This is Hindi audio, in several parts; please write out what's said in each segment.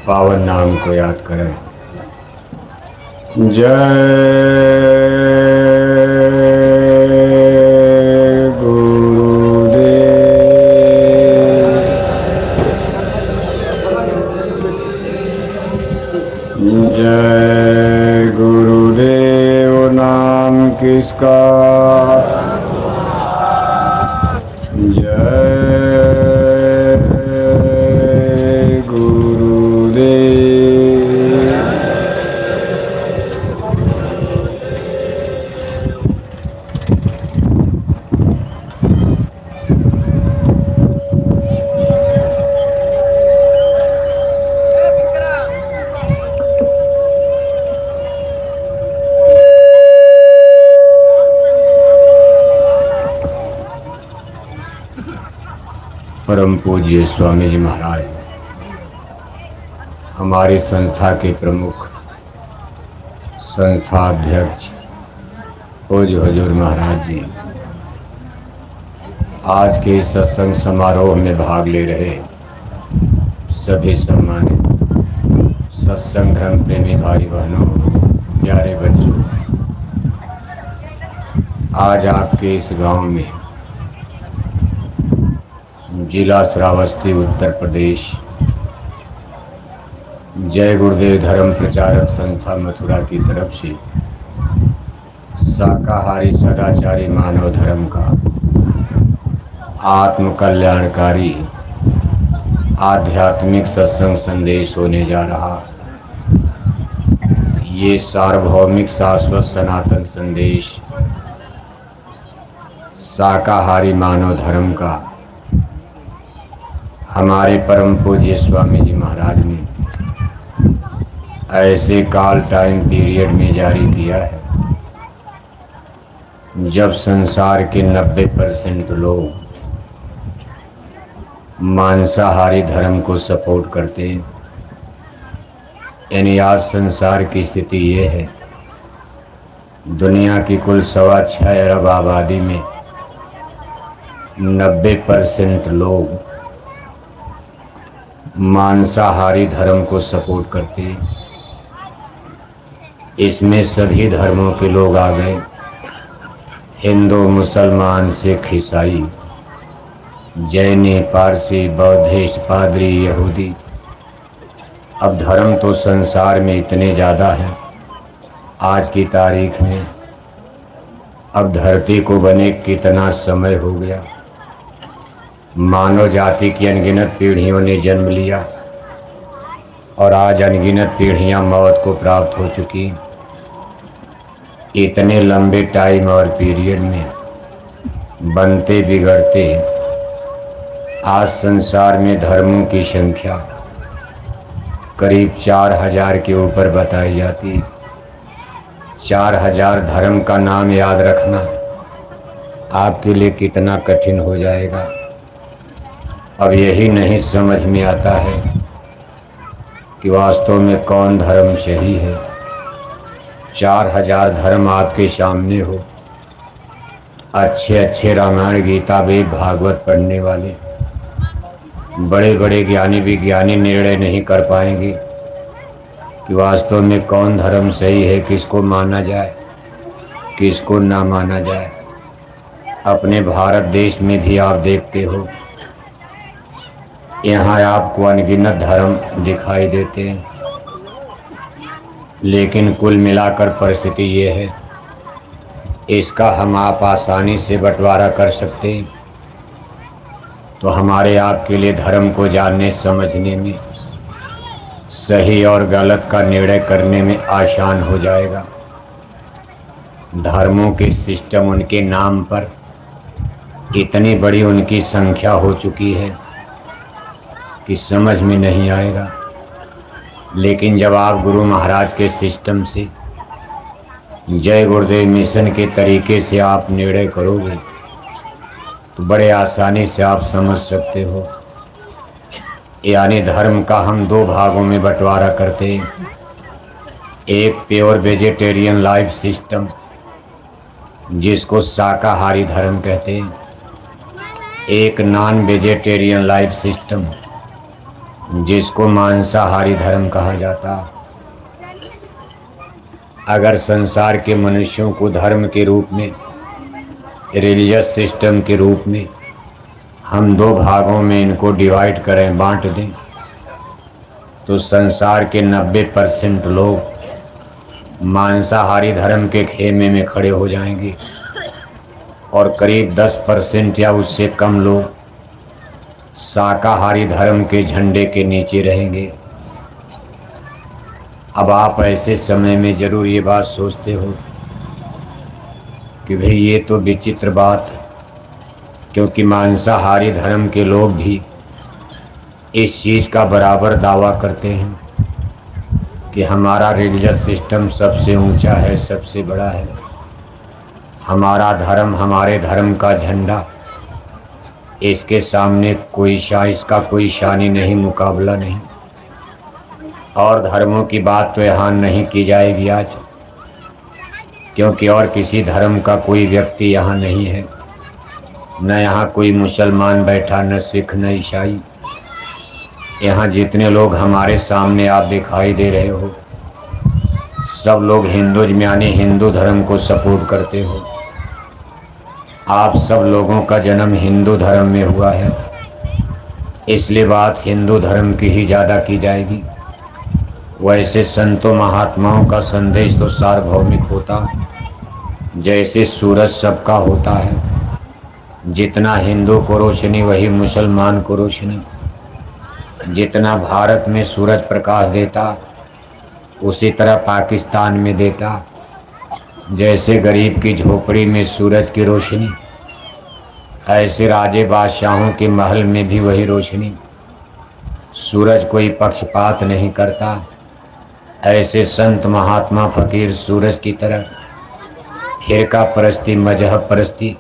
पावन नाम को याद करें। जय गुरुदेव। जय गुरुदेव नाम किसका। जय परम पूज्य स्वामी जी महाराज, हमारी संस्था के प्रमुख संस्था अध्यक्ष पूज्य हुजूर महाराज जी, आज के सत्संग समारोह में भाग ले रहे सभी सम्मानित सत्संग धर्म प्रेमी भाई बहनों, प्यारे बच्चों, आज आपके इस गांव में जिला श्रावस्ती उत्तर प्रदेश जय गुरुदेव धर्म प्रचारक संस्था मथुरा की तरफ से शाकाहारी सदाचारी मानव धर्म का आत्म कल्याणकारी आध्यात्मिक सत्संग संदेश होने जा रहा। ये सार्वभौमिक शाश्वत सनातन संदेश शाकाहारी मानव धर्म का हमारे परम पूज्य स्वामी जी महाराज ने ऐसे काल टाइम पीरियड में जारी किया है जब संसार के 90% लोग मांसाहारी धर्म को सपोर्ट करते हैं। यानी आज संसार की स्थिति ये है, दुनिया की कुल 6.25 अरब आबादी में 90% लोग मांसाहारी धर्म को सपोर्ट करते हैं। इसमें सभी धर्मों के लोग आ गए, हिंदू, मुसलमान, सिख, ईसाई, जैनी, पारसी, बौद्धिस्ट, पादरी, यहूदी। अब धर्म तो संसार में इतने ज़्यादा हैं आज की तारीख में। अब धरती को बने कितना समय हो गया, मानव जाति की अनगिनत पीढ़ियों ने जन्म लिया और आज अनगिनत पीढ़ियां मौत को प्राप्त हो चुकी। इतने लंबे टाइम और पीरियड में बनते बिगड़ते आज संसार में धर्मों की संख्या करीब 4000 के ऊपर बताई जाती। 4000 धर्म का नाम याद रखना आपके लिए कितना कठिन हो जाएगा। अब यही नहीं समझ में आता है कि वास्तव में कौन धर्म सही है। 4000 धर्म आपके सामने हो, अच्छे अच्छे रामायण, गीता, वेद, भागवत पढ़ने वाले बड़े बड़े ज्ञानी विज्ञानी निर्णय नहीं कर पाएंगे कि वास्तव में कौन धर्म सही है, किसको माना जाए, किसको ना माना जाए। अपने भारत देश में भी आप देखते हो, यहाँ आपको अनगिनत धर्म दिखाई देते हैं, लेकिन कुल मिलाकर परिस्थिति ये है, इसका हम आप आसानी से बंटवारा कर सकते हैं तो हमारे आपके लिए धर्म को जानने समझने में, सही और गलत का निर्णय करने में आसान हो जाएगा। धर्मों के सिस्टम, उनके नाम पर इतनी बड़ी उनकी संख्या हो चुकी है कि समझ में नहीं आएगा। लेकिन जब आप गुरु महाराज के सिस्टम से, जय गुरुदेव मिशन के तरीके से आप निर्णय करोगे तो बड़े आसानी से आप समझ सकते हो। यानी धर्म का हम 2 भागों में बंटवारा करते हैं। एक प्योर वेजिटेरियन लाइफ सिस्टम जिसको शाकाहारी धर्म कहते हैं, एक नॉन वेजिटेरियन लाइफ सिस्टम जिसको मांसाहारी धर्म कहा जाता। अगर संसार के मनुष्यों को धर्म के रूप में, रिलीजियस सिस्टम के रूप में हम दो भागों में इनको डिवाइड करें, बांट दें, तो संसार के 90% लोग मांसाहारी धर्म के खेमे में खड़े हो जाएंगे और करीब 10% या उससे कम लोग शाकाहारी धर्म के झंडे के नीचे रहेंगे। अब आप ऐसे समय में जरूर ये बात सोचते हो कि भाई ये तो विचित्र बात, क्योंकि मांसाहारी धर्म के लोग भी इस चीज़ का बराबर दावा करते हैं कि हमारा रिलीजियस सिस्टम सबसे ऊंचा है, सबसे बड़ा है, हमारा धर्म, हमारे धर्म का झंडा, इसके सामने इसका कोई शानी नहीं, मुकाबला नहीं। और धर्मों की बात तो यहाँ नहीं की जाएगी आज, क्योंकि और किसी धर्म का कोई व्यक्ति यहाँ नहीं है। न यहाँ कोई मुसलमान बैठा, न सिख, न ईसाई। यहाँ जितने लोग हमारे सामने आप दिखाई दे रहे हो, सब लोग हिंदुज़्म यानी हिंदू धर्म को सपोर्ट करते हो। आप सब लोगों का जन्म हिंदू धर्म में हुआ है, इसलिए बात हिंदू धर्म की ही ज़्यादा की जाएगी। वैसे संतों महात्माओं का संदेश तो सार्वभौमिक होता, जैसे सूरज सबका होता है। जितना हिंदू को रोशनी वही मुसलमान को रोशनी, जितना भारत में सूरज प्रकाश देता उसी तरह पाकिस्तान में देता। जैसे गरीब की झोपड़ी में सूरज की रोशनी, ऐसे राजे बादशाहों के महल में भी वही रोशनी। सूरज कोई पक्षपात नहीं करता। ऐसे संत महात्मा फकीर सूरज की तरह फिरका परस्ती, मजहब परस्ती,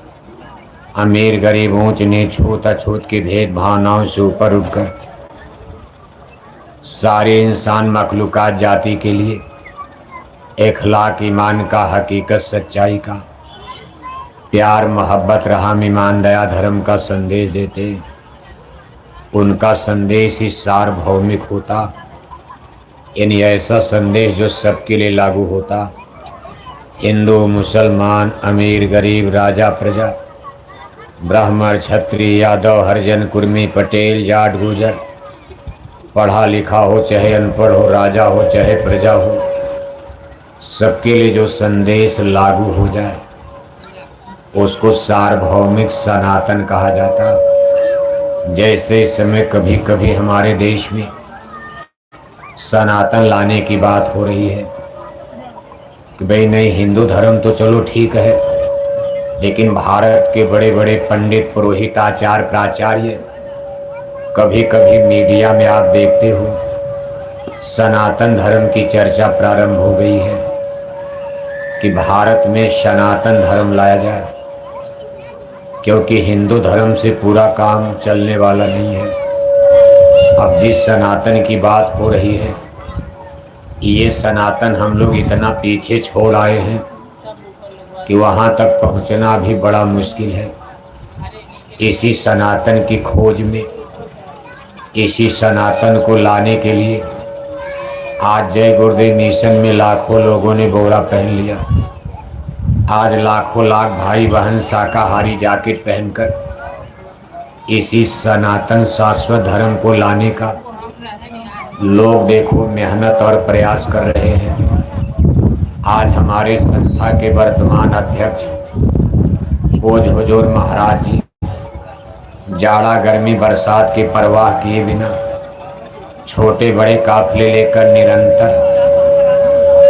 अमीर गरीब, ऊंच नीच, छूत अछूत की भेद भावनाओं से ऊपर उठकर सारे इंसान मखलूकात जाति के लिए इखलाक, ईमान का, हकीकत, सच्चाई का, प्यार, मोहब्बत, रहम, ईमान, दया, धर्म का संदेश देते। उनका संदेश ही सार्वभौमिक होता, यानी ऐसा संदेश जो सबके लिए लागू होता। हिंदू, मुसलमान, अमीर गरीब, राजा प्रजा, ब्राह्मण, क्षत्रिय, यादव, हरिजन, कुर्मी, पटेल, जाट, गुर्जर, पढ़ा लिखा हो चाहे अनपढ़ हो, राजा हो चाहे प्रजा हो, सबके लिए जो संदेश लागू हो जाए उसको सार्वभौमिक सनातन कहा जाता। जैसे इस समय कभी कभी हमारे देश में सनातन लाने की बात हो रही है कि भाई नहीं, हिंदू धर्म तो चलो ठीक है, लेकिन भारत के बड़े बड़े पंडित, पुरोहित, आचार्य, प्राचार्य, कभी कभी मीडिया में आप देखते हो सनातन धर्म की चर्चा प्रारंभ हो गई है कि भारत में सनातन धर्म लाया जाए, क्योंकि हिंदू धर्म से पूरा काम चलने वाला नहीं है। अब जिस सनातन की बात हो रही है, ये सनातन हम लोग इतना पीछे छोड़ आए हैं कि वहाँ तक पहुँचना भी बड़ा मुश्किल है। इसी सनातन की खोज में, इसी सनातन को लाने के लिए आज जय गुरुदेव मिशन में लाखों लोगों ने बोरा पहन लिया। आज लाखों लाख भाई बहन शाकाहारी जैकेट पहनकर इसी सनातन शाश्वत धर्म को लाने का लोग देखो मेहनत और प्रयास कर रहे हैं। आज हमारे संस्था के वर्तमान अध्यक्ष बोझ हुजूर महाराज जी जाड़ा गर्मी बरसात की परवाह किए बिना छोटे बड़े काफिले लेकर निरंतर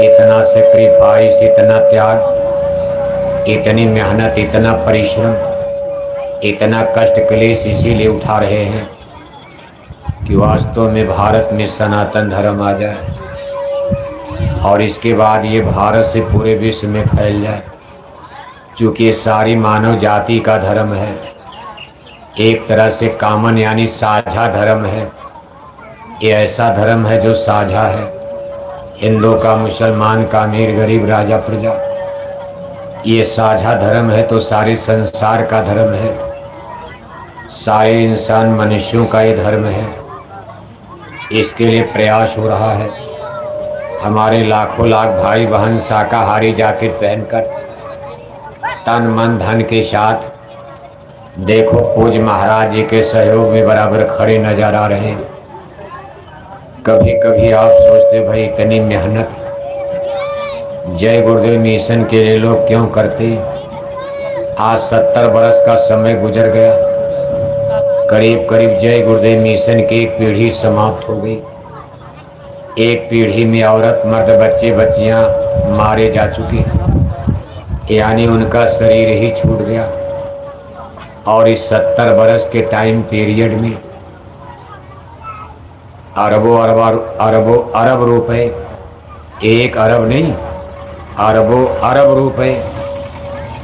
इतना सेक्रीफाइस, इतना त्याग, इतनी मेहनत, इतना परिश्रम, इतना कष्ट क्लेश इसीलिए उठा रहे हैं कि वास्तव में भारत में सनातन धर्म आ जाए और इसके बाद ये भारत से पूरे विश्व में फैल जाए। चूँकि ये सारी मानव जाति का धर्म है, एक तरह से कॉमन यानी साझा धर्म है। ये ऐसा धर्म है जो साझा है, हिंदू का, मुसलमान का, अमीर गरीब, राजा प्रजा, ये साझा धर्म है तो सारे संसार का धर्म है, सारे इंसान मनुष्यों का ये धर्म है। इसके लिए प्रयास हो रहा है। हमारे लाखों लाख भाई बहन शाकाहारी जैकेट पहनकर तन मन धन के साथ देखो पूज्य महाराज जी के सहयोग में बराबर खड़े नजर आ रहे हैं। कभी कभी आप सोचते भाई इतनी मेहनत जय गुरुदेव मिशन के लिए लोग क्यों करते। आज 70 बरस का समय गुजर गया, करीब करीब जय गुरुदेव मिशन की एक पीढ़ी समाप्त हो गई। एक पीढ़ी में औरत मर्द बच्चे बच्चियां मारे जा चुके, यानी उनका शरीर ही छूट गया। और इस 70 बरस के टाइम पीरियड में अरबों अरब रुपए, 1 अरब नहीं अरबों अरब रुपए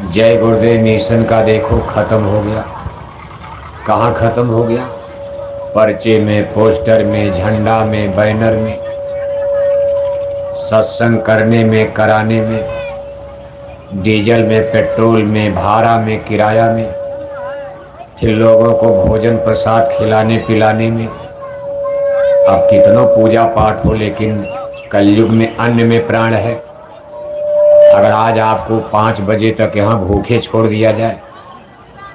जय गुरुदेव मिशन का देखो खत्म हो गया। कहाँ खत्म हो गया? पर्चे में, पोस्टर में, झंडा में, बैनर में, सत्संग करने में, कराने में, डीजल में, पेट्रोल में, भाड़ा में, किराया में, फिर लोगों को भोजन प्रसाद खिलाने पिलाने में। अब कितनों पूजा पाठ हो, लेकिन कलयुग में अन्न में प्राण है। अगर आज आपको 5 बजे तक यहाँ भूखे छोड़ दिया जाए,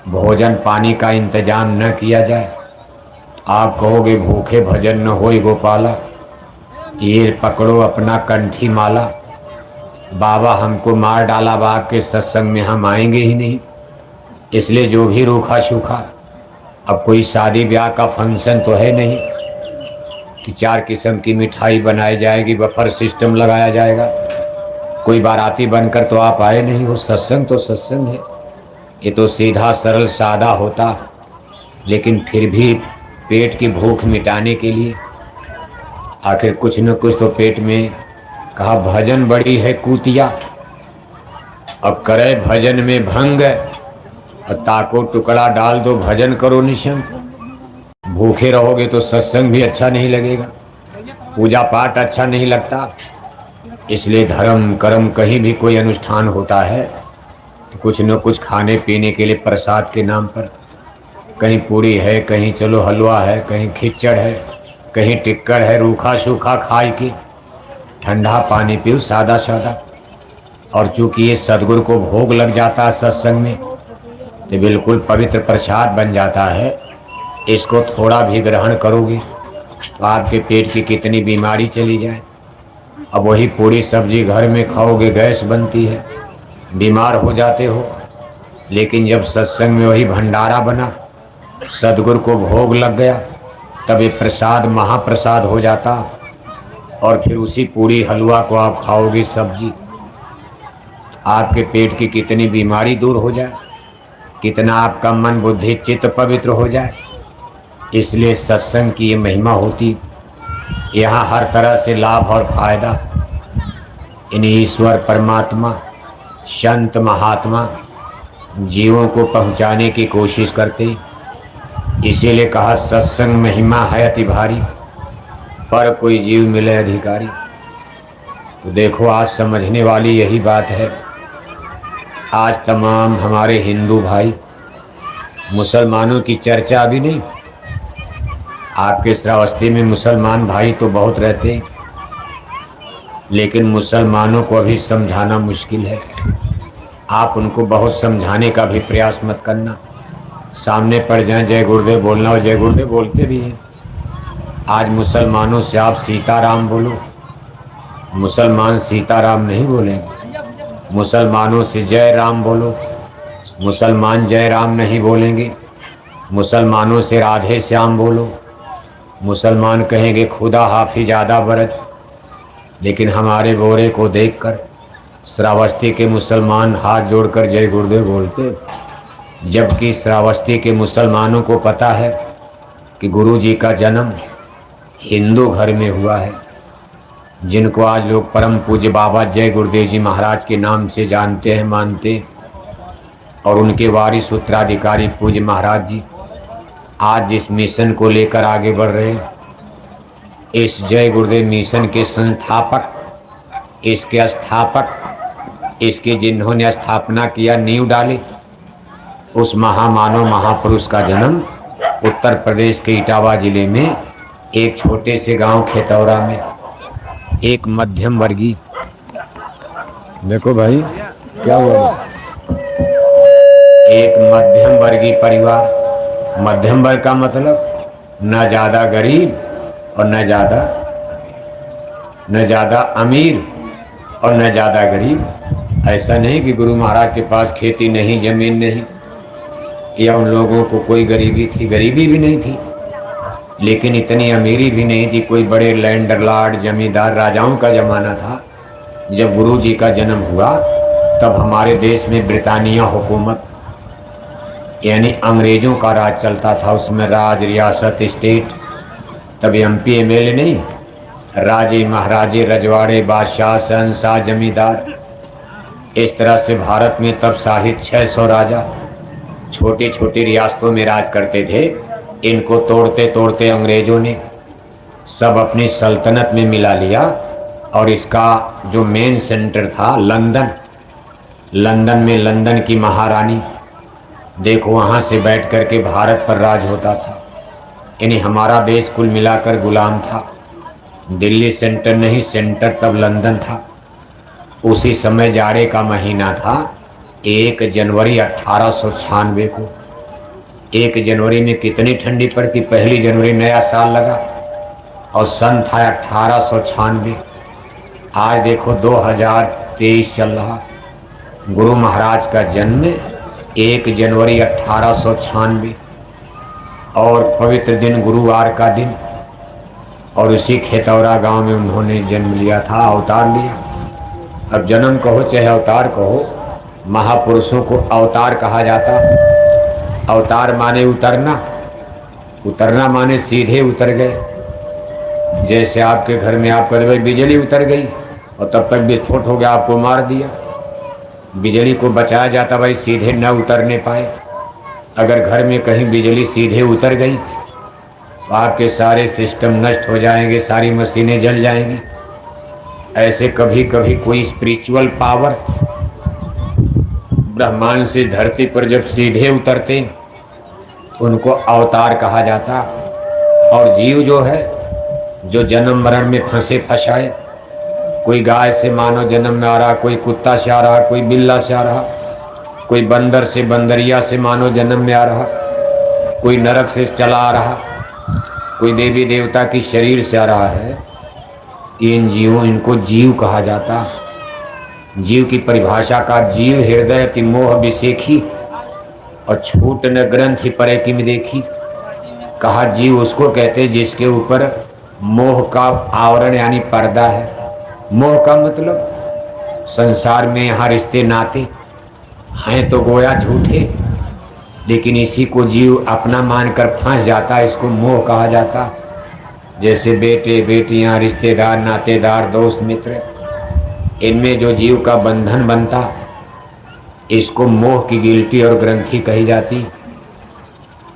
भोजन पानी का इंतजाम न किया जाए, तो आप कहोगे भूखे भजन न होई गोपाला, ये पकड़ो अपना कंठी माला। बाबा हमको मार डाला, बाप के सत्संग में हम आएंगे ही नहीं। इसलिए जो भी रूखा सूखा, अब कोई शादी ब्याह का फंक्शन तो है नहीं कि 4 किस्म की मिठाई बनाई जाएगी, बफर सिस्टम लगाया जाएगा। कोई बाराती बनकर तो आप आए नहीं हो। सत्संग तो सत्संग है, ये तो सीधा सरल सादा होता, लेकिन फिर भी पेट की भूख मिटाने के लिए आखिर कुछ न कुछ तो पेट में। कहा भजन बड़ी है कूतिया, अब करे भजन में भंग, और ताको टुकड़ा डाल दो भजन करो निशंक। भूखे रहोगे तो सत्संग भी अच्छा नहीं लगेगा, पूजा पाठ अच्छा नहीं लगता। इसलिए धर्म कर्म कहीं भी कोई अनुष्ठान होता है तो कुछ न कुछ खाने पीने के लिए प्रसाद के नाम पर, कहीं पूरी है, कहीं चलो हलवा है, कहीं खिचड़ है, कहीं टिक्कड़ है, रूखा सूखा खाए के ठंडा पानी पियो सादा सादा। और चूंकि ये सदगुरु को भोग लग जाता है सत्संग में, तो बिल्कुल पवित्र प्रसाद बन जाता है। इसको थोड़ा भी ग्रहण करोगे तो आपके पेट की कितनी बीमारी चली जाए। अब वही पूरी सब्जी घर में खाओगे, गैस बनती है, बीमार हो जाते हो। लेकिन जब सत्संग में वही भंडारा बना, सदगुरु को भोग लग गया, तब ये प्रसाद महाप्रसाद हो जाता। और फिर उसी पूरी हलवा को आप खाओगे सब्जी, तो आपके पेट की कितनी बीमारी दूर हो जाए, कितना आपका मन बुद्धि चित्त पवित्र हो जाए। इसलिए सत्संग की ये महिमा होती। यहाँ हर तरह से लाभ और फायदा इन ईश्वर परमात्मा संत महात्मा जीवों को पहुँचाने की कोशिश करते। इसीलिए कहा सत्संग महिमा है अति भारी, पर कोई जीव मिले अधिकारी। तो देखो आज समझने वाली यही बात है। आज तमाम हमारे हिंदू भाई, मुसलमानों की चर्चा अभी नहीं। आपके श्रावस्ती में मुसलमान भाई तो बहुत रहते हैं, लेकिन मुसलमानों को अभी समझाना मुश्किल है। आप उनको बहुत समझाने का भी प्रयास मत करना। सामने पड़ जाएं जय गुरुदेव बोलना, और जय गुरुदेव बोलते भी हैं। आज मुसलमानों से आप सीताराम बोलो, मुसलमान सीताराम नहीं बोलेंगे। मुसलमानों से जय राम बोलो, मुसलमान जय राम नहीं बोलेंगे। मुसलमानों से राधे श्याम बोलो, मुसलमान कहेंगे खुदा हाफिज आदा बरज। लेकिन हमारे बोरे को देखकर श्रावस्ती के मुसलमान हाथ जोड़कर जय गुरुदेव बोलते, जबकि श्रावस्ती के मुसलमानों को पता है कि गुरु जी का जन्म हिंदू घर में हुआ है, जिनको आज लोग परम पूज्य बाबा जय गुरुदेव जी महाराज के नाम से जानते हैं, मानते। और उनके वारिस उत्तराधिकारी पूज्य महाराज जी आज जिस मिशन को लेकर आगे बढ़ रहे हैं, इस जय गुरुदेव मिशन के संस्थापक, इसके स्थापक, इसके जिन्होंने स्थापना किया, नींव डाली, उस महामानव महापुरुष का जन्म उत्तर प्रदेश के इटावा जिले में एक छोटे से गांव खेतौरा में एक मध्यम वर्गीय, देखो भाई क्या हुआ, एक मध्यम वर्गीय परिवार। मध्यम वर्ग का मतलब न ज्यादा गरीब और न ज्यादा अमीर और न ज्यादा गरीब। ऐसा नहीं कि गुरु महाराज के पास खेती नहीं, जमीन नहीं, या उन लोगों को कोई गरीबी थी, गरीबी भी नहीं थी, लेकिन इतनी अमीरी भी नहीं थी। कोई बड़े लैंडलॉर्ड जमींदार राजाओं का जमाना था। जब गुरु जी का जन्म हुआ तब हमारे देश में ब्रिटानिया हुकूमत यानी अंग्रेजों का राज चलता था। उसमें राज, रियासत, स्टेट, तब एमपी एमएलए नहीं, राजे महाराजे, रजवाड़े, बादशाह, शहंशाह, जमींदार, इस तरह से भारत में तब 650 राजा छोटे छोटे रियासतों में राज करते थे। इनको तोड़ते तोड़ते अंग्रेजों ने सब अपनी सल्तनत में मिला लिया और इसका जो मेन सेंटर था लंदन में लंदन की महारानी, देखो वहाँ से बैठ कर के भारत पर राज होता था। यानी हमारा देश कुल मिलाकर गुलाम था। दिल्ली सेंटर नहीं, सेंटर तब लंदन था। उसी समय जाड़े का महीना था, 1 जनवरी 1896 को। 1 जनवरी में कितनी ठंडी पड़ती, 1 जनवरी नया साल लगा और सन था 1896। आज देखो 2023 चल रहा। गुरु महाराज का जन्म 1 जनवरी 1896 और पवित्र दिन गुरुवार का दिन, और उसी खेतौरा गांव में उन्होंने जन्म लिया था, अवतार लिया। अब जन्म कहो चाहे अवतार कहो, महापुरुषों को अवतार कहा जाता। अवतार माने उतरना, उतरना माने सीधे उतर गए। जैसे आपके घर में आप कहते भाई बिजली उतर गई और तब तक विस्फोट हो गया, आपको मार दिया। बिजली को बचाया जाता भाई सीधे न उतरने पाए। अगर घर में कहीं बिजली सीधे उतर गई तो आपके सारे सिस्टम नष्ट हो जाएंगे, सारी मशीनें जल जाएंगी। ऐसे कभी कभी कोई स्पिरिचुअल पावर ब्रह्मांड से धरती पर जब सीधे उतरते उनको अवतार कहा जाता। और जीव जो है, जो जन्म मरण में फंसे फंसाए, कोई गाय से मानव जन्म में आ रहा, कोई कुत्ता से आ रहा, कोई बिल्ला से आ रहा, कोई बंदर से, बंदरिया से मानव जन्म में आ रहा, कोई नरक से चला आ रहा, कोई देवी देवता की शरीर से आ रहा है। इन जीवों, इनको जीव कहा जाता। जीव की परिभाषा का, जीव हृदय अति मोह विसेखी और छूट न ग्रंथि परे किम देखी। कहा जीव उसको कहते जिसके ऊपर मोह का आवरण यानी पर्दा है। मोह का मतलब संसार में यहाँ रिश्ते नाते हैं तो गोया झूठे, लेकिन इसी को जीव अपना मानकर फंस जाता, इसको मोह कहा जाता। जैसे बेटे बेटियां, रिश्तेदार, नातेदार, दोस्त, मित्र, इनमें जो जीव का बंधन बनता इसको मोह की गिल्टी और ग्रंथि कही जाती।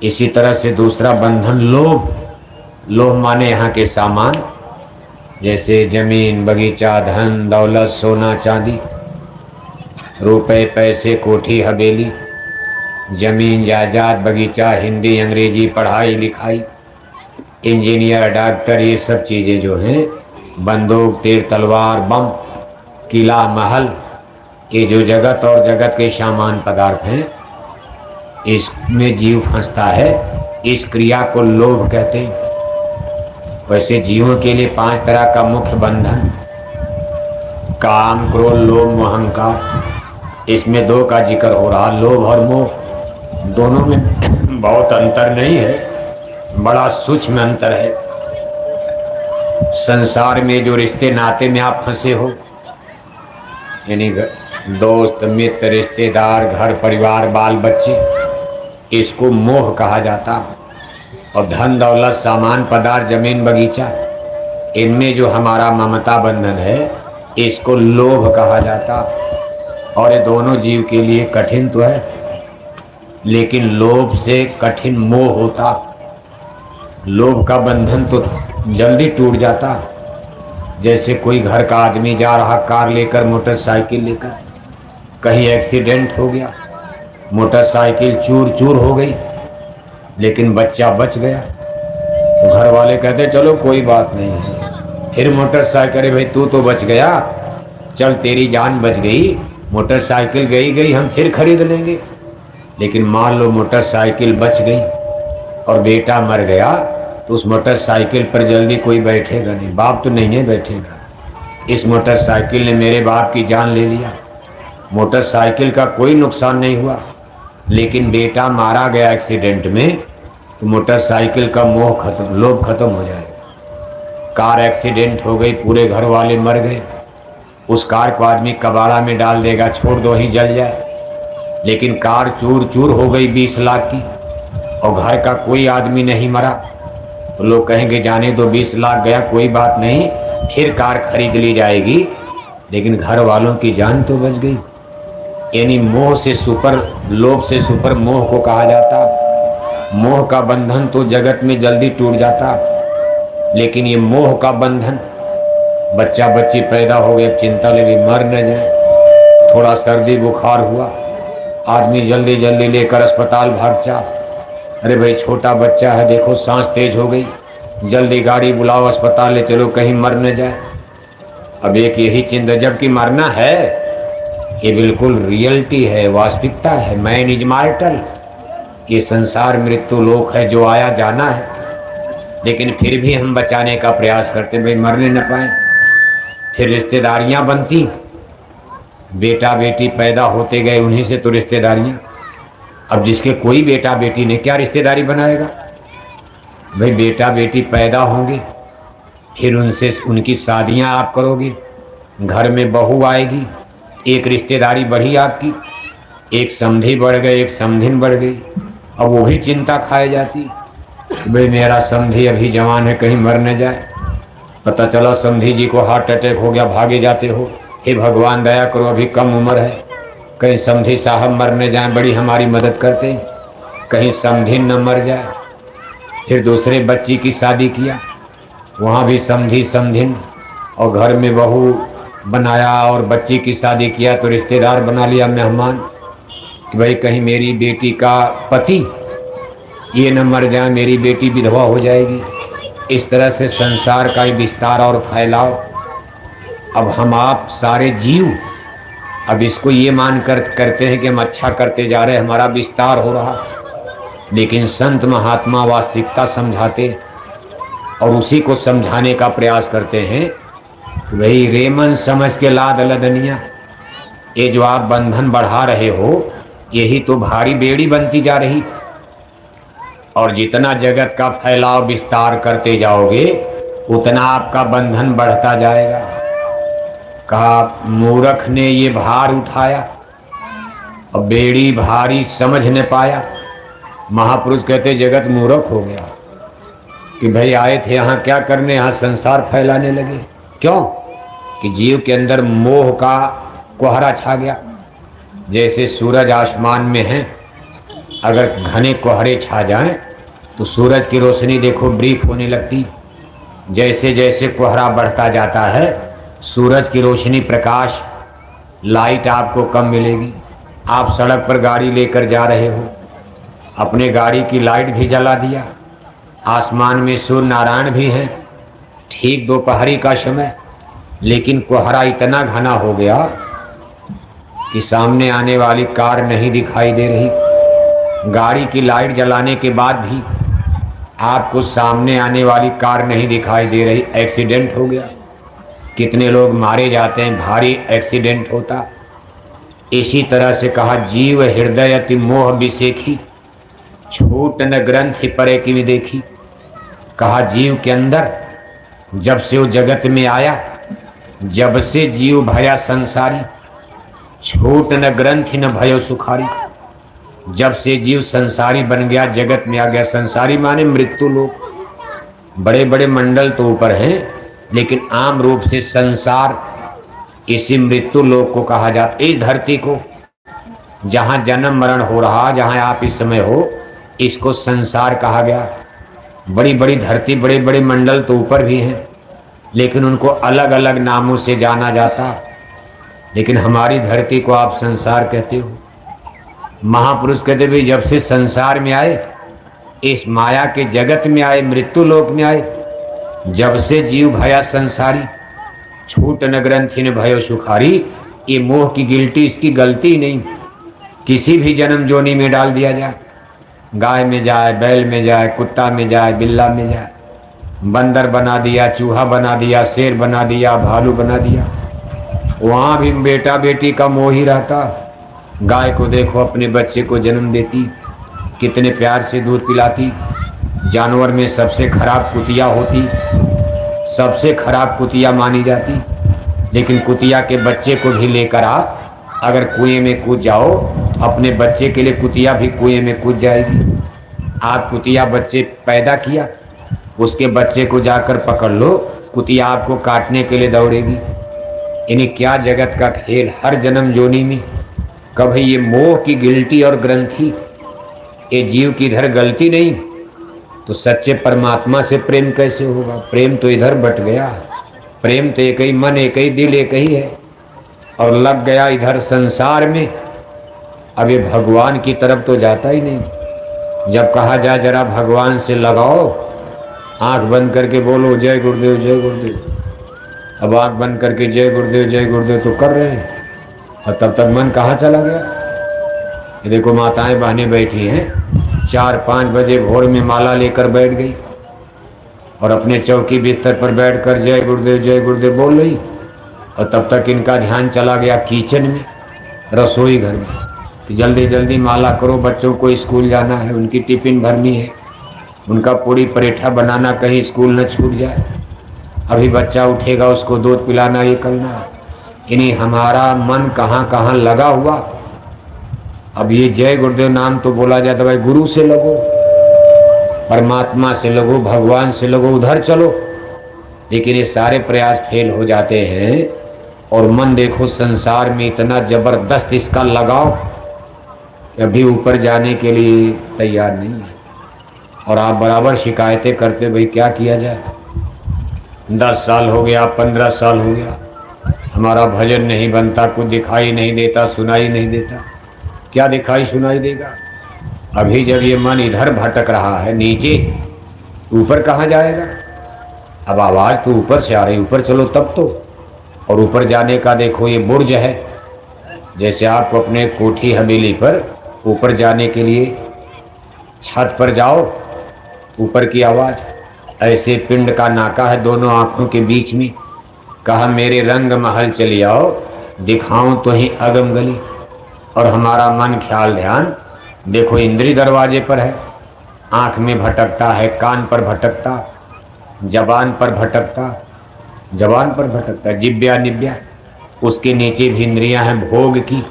इसी तरह से दूसरा बंधन लोभ। लोभ माने यहाँ के सामान, जैसे जमीन, बगीचा, धन दौलत, सोना चांदी, रुपए पैसे, कोठी हवेली, जमीन जायदाद, बगीचा, हिंदी अंग्रेजी, पढ़ाई लिखाई, इंजीनियर, डॉक्टर, ये सब चीज़ें जो हैं, बंदूक, तीर तलवार, बम, किला, महल, ये जो जगत और जगत के सामान पदार्थ हैं, इसमें जीव फंसता है। इस क्रिया को लोभ कहते हैं। वैसे जीवों के लिए 5 तरह का मुख्य बंधन, काम, क्रोध, लोभ, मोह, अहंकार। इसमें 2 का जिक्र हो रहा, लोभ और मोह। दोनों में बहुत अंतर नहीं है, बड़ा सूक्ष्म अंतर है। संसार में जो रिश्ते नाते में आप फंसे हो, यानी दोस्त, मित्र, रिश्तेदार, घर परिवार, बाल बच्चे, इसको मोह कहा जाता। और धन दौलत, सामान पदार्थ, जमीन बगीचा, इनमें जो हमारा ममता बंधन है इसको लोभ कहा जाता। और ये दोनों जीव के लिए कठिन तो है, लेकिन लोभ से कठिन मोह होता। लोभ का बंधन तो जल्दी टूट जाता। जैसे कोई घर का आदमी जा रहा कार लेकर, मोटरसाइकिल लेकर, कहीं एक्सीडेंट हो गया, मोटरसाइकिल चूर चूर हो गई, लेकिन बच्चा बच गया। तो घर वाले कहते चलो कोई बात नहीं है। फिर मोटरसाइकिल, अरे भाई तू तो बच गया, चल तेरी जान बच गई, मोटरसाइकिल गई गई हम फिर खरीद लेंगे। लेकिन मान लो मोटरसाइकिल बच गई और बेटा मर गया, तो उस मोटरसाइकिल पर जल्दी कोई बैठेगा नहीं, बाप तो नहीं है बैठेगा। इस मोटरसाइकिल ने मेरे बाप की जान ले लिया। मोटरसाइकिल का कोई नुकसान नहीं हुआ, लेकिन बेटा मारा गया एक्सीडेंट में, तो मोटरसाइकिल का मोह खत्म, लोभ खत्म हो जाएगा। कार एक्सीडेंट हो गई, पूरे घर वाले मर गए, उस कार को आदमी कबाड़ा में डाल देगा, छोड़ दो ही जल जाए। लेकिन कार चूर चूर हो गई 20 लाख की और घर का कोई आदमी नहीं मरा, तो लोग कहेंगे जाने दो 20 लाख गया कोई बात नहीं, फिर कार खरीद ली जाएगी, लेकिन घर वालों की जान तो बच गई। यानी मोह से सुपर, लोभ से सुपर मोह को कहा जाता। मोह का बंधन तो जगत में जल्दी टूट जाता, लेकिन ये मोह का बंधन, बच्चा बच्ची पैदा हो गए, चिंता लगी मर न जाए, थोड़ा सर्दी बुखार हुआ, आदमी जल्दी जल्दी लेकर अस्पताल भाग जा। अरे भाई छोटा बच्चा है, देखो सांस तेज हो गई, जल्दी गाड़ी बुलाओ, अस्पताल ले चलो कहीं मर न जाए। अब एक यही चिंता, जबकि मरना है, ये बिल्कुल रियलिटी है, वास्तविकता है, मैन इज मॉर्टल, ये संसार मृत्यु लोक है, जो आया जाना है। लेकिन फिर भी हम बचाने का प्रयास करते, भाई मरने न पाए। फिर रिश्तेदारियां बनती, बेटा बेटी पैदा होते गए, उन्हीं से तो रिश्तेदारियां। अब जिसके कोई बेटा बेटी नहीं, क्या रिश्तेदारी बनाएगा? भाई बेटा बेटी पैदा होंगे, फिर उनसे उनकी शादियां आप करोगे, घर में बहू आएगी, एक रिश्तेदारी बढ़ी आपकी, एक समधी बढ़ गए, एक समधिन बढ़ गई। अब वो भी चिंता खाए जाती, भाई मेरा समधी अभी जवान है, कहीं मर न जाए। पता चला समधी जी को हार्ट अटैक हो गया, भागे जाते हो, हे भगवान दया करो अभी कम उम्र है, कहीं समधी साहब मर न जाए, बड़ी हमारी मदद करते, कहीं समधिन न मर जाए। फिर दूसरे बच्ची की शादी किया, वहाँ भी समधी समधिन, और घर में बहू बनाया और बच्ची की शादी किया तो रिश्तेदार बना लिया मेहमान, कि भाई कहीं मेरी बेटी का पति ये न मर जाए, मेरी बेटी विधवा हो जाएगी। इस तरह से संसार का विस्तार और फैलाव। अब हम आप सारे जीव अब इसको ये मान कर करते हैं कि हम अच्छा करते जा रहे हैं, हमारा विस्तार हो रहा, लेकिन संत महात्मा वास्तविकता समझाते और उसी को समझाने का प्रयास करते हैं कि भाई रेमन समझ के लाद लदनिया, ये जो आप बंधन बढ़ा रहे हो, यही तो भारी बेड़ी बनती जा रही, और जितना जगत का फैलाव विस्तार करते जाओगे उतना आपका बंधन बढ़ता जाएगा। कहा मूर्ख ने ये भार उठाया और बेड़ी भारी समझ न पाया। महापुरुष कहते जगत मूर्ख हो गया कि भाई आए थे यहाँ क्या करने, यहाँ संसार फैलाने लगे। क्यों? कि जीव के अंदर मोह का कोहरा छा गया। जैसे सूरज आसमान में है, अगर घने कोहरे छा जाएं तो सूरज की रोशनी देखो ब्रीफ होने लगती। जैसे जैसे कोहरा बढ़ता जाता है, सूरज की रोशनी, प्रकाश, लाइट आपको कम मिलेगी। आप सड़क पर गाड़ी लेकर जा रहे हो, अपने गाड़ी की लाइट भी जला दिया, आसमान में सूर्य नारायण भी हैं, ठीक दोपहरी का समय, लेकिन कोहरा इतना घना हो गया कि सामने आने वाली कार नहीं दिखाई दे रही। गाड़ी की लाइट जलाने के बाद भी आपको सामने आने वाली कार नहीं दिखाई दे रही, एक्सीडेंट हो गया। कितने लोग मारे जाते हैं, भारी एक्सीडेंट होता। इसी तरह से कहा जीव हृदय अति मोह विसेखी, छूट न ग्रंथि परे की भी देखी। कहा जीव के अंदर जब से वो जगत में आया, जब से जीव भया संसारी, छूट न ग्रंथि न भयो सुखारी। जब से जीव संसारी बन गया, जगत में आ गया, संसारी माने मृत्यु लोक, बड़े बड़े मंडल तो ऊपर हैं, लेकिन आम रूप से संसार इसी मृत्यु लोक को कहा जाता। इस धरती को जहाँ जन्म मरण हो रहा, जहाँ आप इस समय हो, इसको संसार कहा गया। बड़ी बड़ी धरती, बड़े बड़े मंडल तो ऊपर भी हैं, लेकिन उनको अलग अलग नामों से जाना जाता, लेकिन हमारी धरती को आप संसार कहते हो। महापुरुष कहते भाई जब से संसार में आए, इस माया के जगत में आए, मृत्यु लोक में आए। जब से जीव भया संसारी, छूट न ग्रंथि न भयो सुखारी। ये मोह की गिल्टी इसकी गलती नहीं। किसी भी जन्म जोनी में डाल दिया जाए, गाय में जाए, बैल में जाए, कुत्ता में जाए, बिल्ला में जाए, बंदर बना दिया, चूहा बना दिया, शेर बना दिया, भालू बना दिया, वहाँ भी बेटा बेटी का मोह ही रहता। गाय को देखो अपने बच्चे को जन्म देती, कितने प्यार से दूध पिलाती। जानवर में सबसे खराब कुतिया होती, सबसे खराब कुतिया मानी जाती। लेकिन कुतिया के बच्चे को भी लेकर आ, अगर कुएं में कूद जाओ, अपने बच्चे के लिए कुतिया भी कुएं में कूद जाएगी। आप कुतिया बच्चे पैदा किया, उसके बच्चे को जाकर पकड़ लो, कुतिया आपको काटने के लिए दौड़ेगी। इन्हें क्या जगत का खेल। हर जन्म जोनी में कभी ये मोह की गिल्टी और ग्रंथि, ये जीव की इधर गलती नहीं तो सच्चे परमात्मा से प्रेम कैसे होगा। प्रेम तो इधर बट गया। प्रेम तो एक ही मन, एक ही दिल, एक ही है, और लग गया इधर संसार में। अब ये भगवान की तरफ तो जाता ही नहीं। जब कहा जाए जरा भगवान से लगाओ, आंख बंद करके बोलो जय गुरुदेव जय गुरुदेव। अब आंख बंद करके जय गुरुदेव तो कर रहे हैं, और तब तक मन कहाँ चला गया। ये देखो माताएं बहनें बैठी हैं, 4-5 बजे भोर में माला लेकर बैठ गई और अपने चौकी बिस्तर पर बैठकर जय गुरुदेव बोल रही, और तब तक इनका ध्यान चला गया किचन में, रसोई घर में, कि जल्दी जल्दी माला करो, बच्चों को स्कूल जाना है, उनकी टिफिन भरनी है, उनका पूरी परेठा बनाना, कहीं स्कूल न छूट जाए। अभी बच्चा उठेगा, उसको दूध पिलाना, ये करना। इन्हीं हमारा मन कहाँ कहाँ लगा हुआ। अब ये जय गुरुदेव नाम तो बोला जाता, भाई गुरु से लगो, परमात्मा से लगो, भगवान से लगो, उधर चलो। लेकिन ये सारे प्रयास फेल हो जाते हैं, और मन देखो संसार में इतना जबरदस्त इसका लगाव, अभी ऊपर जाने के लिए तैयार नहीं है। और आप बराबर शिकायतें करते, भाई क्या किया जाए। 10 साल हो गया, 15 साल हो गया, हमारा भजन नहीं बनता, कुछ दिखाई नहीं देता, सुनाई नहीं देता। क्या दिखाई सुनाई देगा। अभी जब ये मन इधर भटक रहा है नीचे, ऊपर कहाँ जाएगा। अब आवाज़ तो ऊपर से आ रही, ऊपर चलो तब तो। और ऊपर जाने का देखो ये बुर्ज है। जैसे आप अपने कोठी हवेली पर ऊपर जाने के लिए छत पर जाओ, ऊपर की आवाज़, ऐसे पिंड का नाका है दोनों आँखों के बीच में। कहा मेरे रंग महल चली आओ, दिखाऊं तो ही अगम गली। और हमारा मन ख्याल ध्यान देखो इंद्री दरवाजे पर है, आँख में भटकता है, कान पर भटकता, जबान पर भटकता, जिब्या निब्या, उसके नीचे भी इंद्रियां हैं भोग की,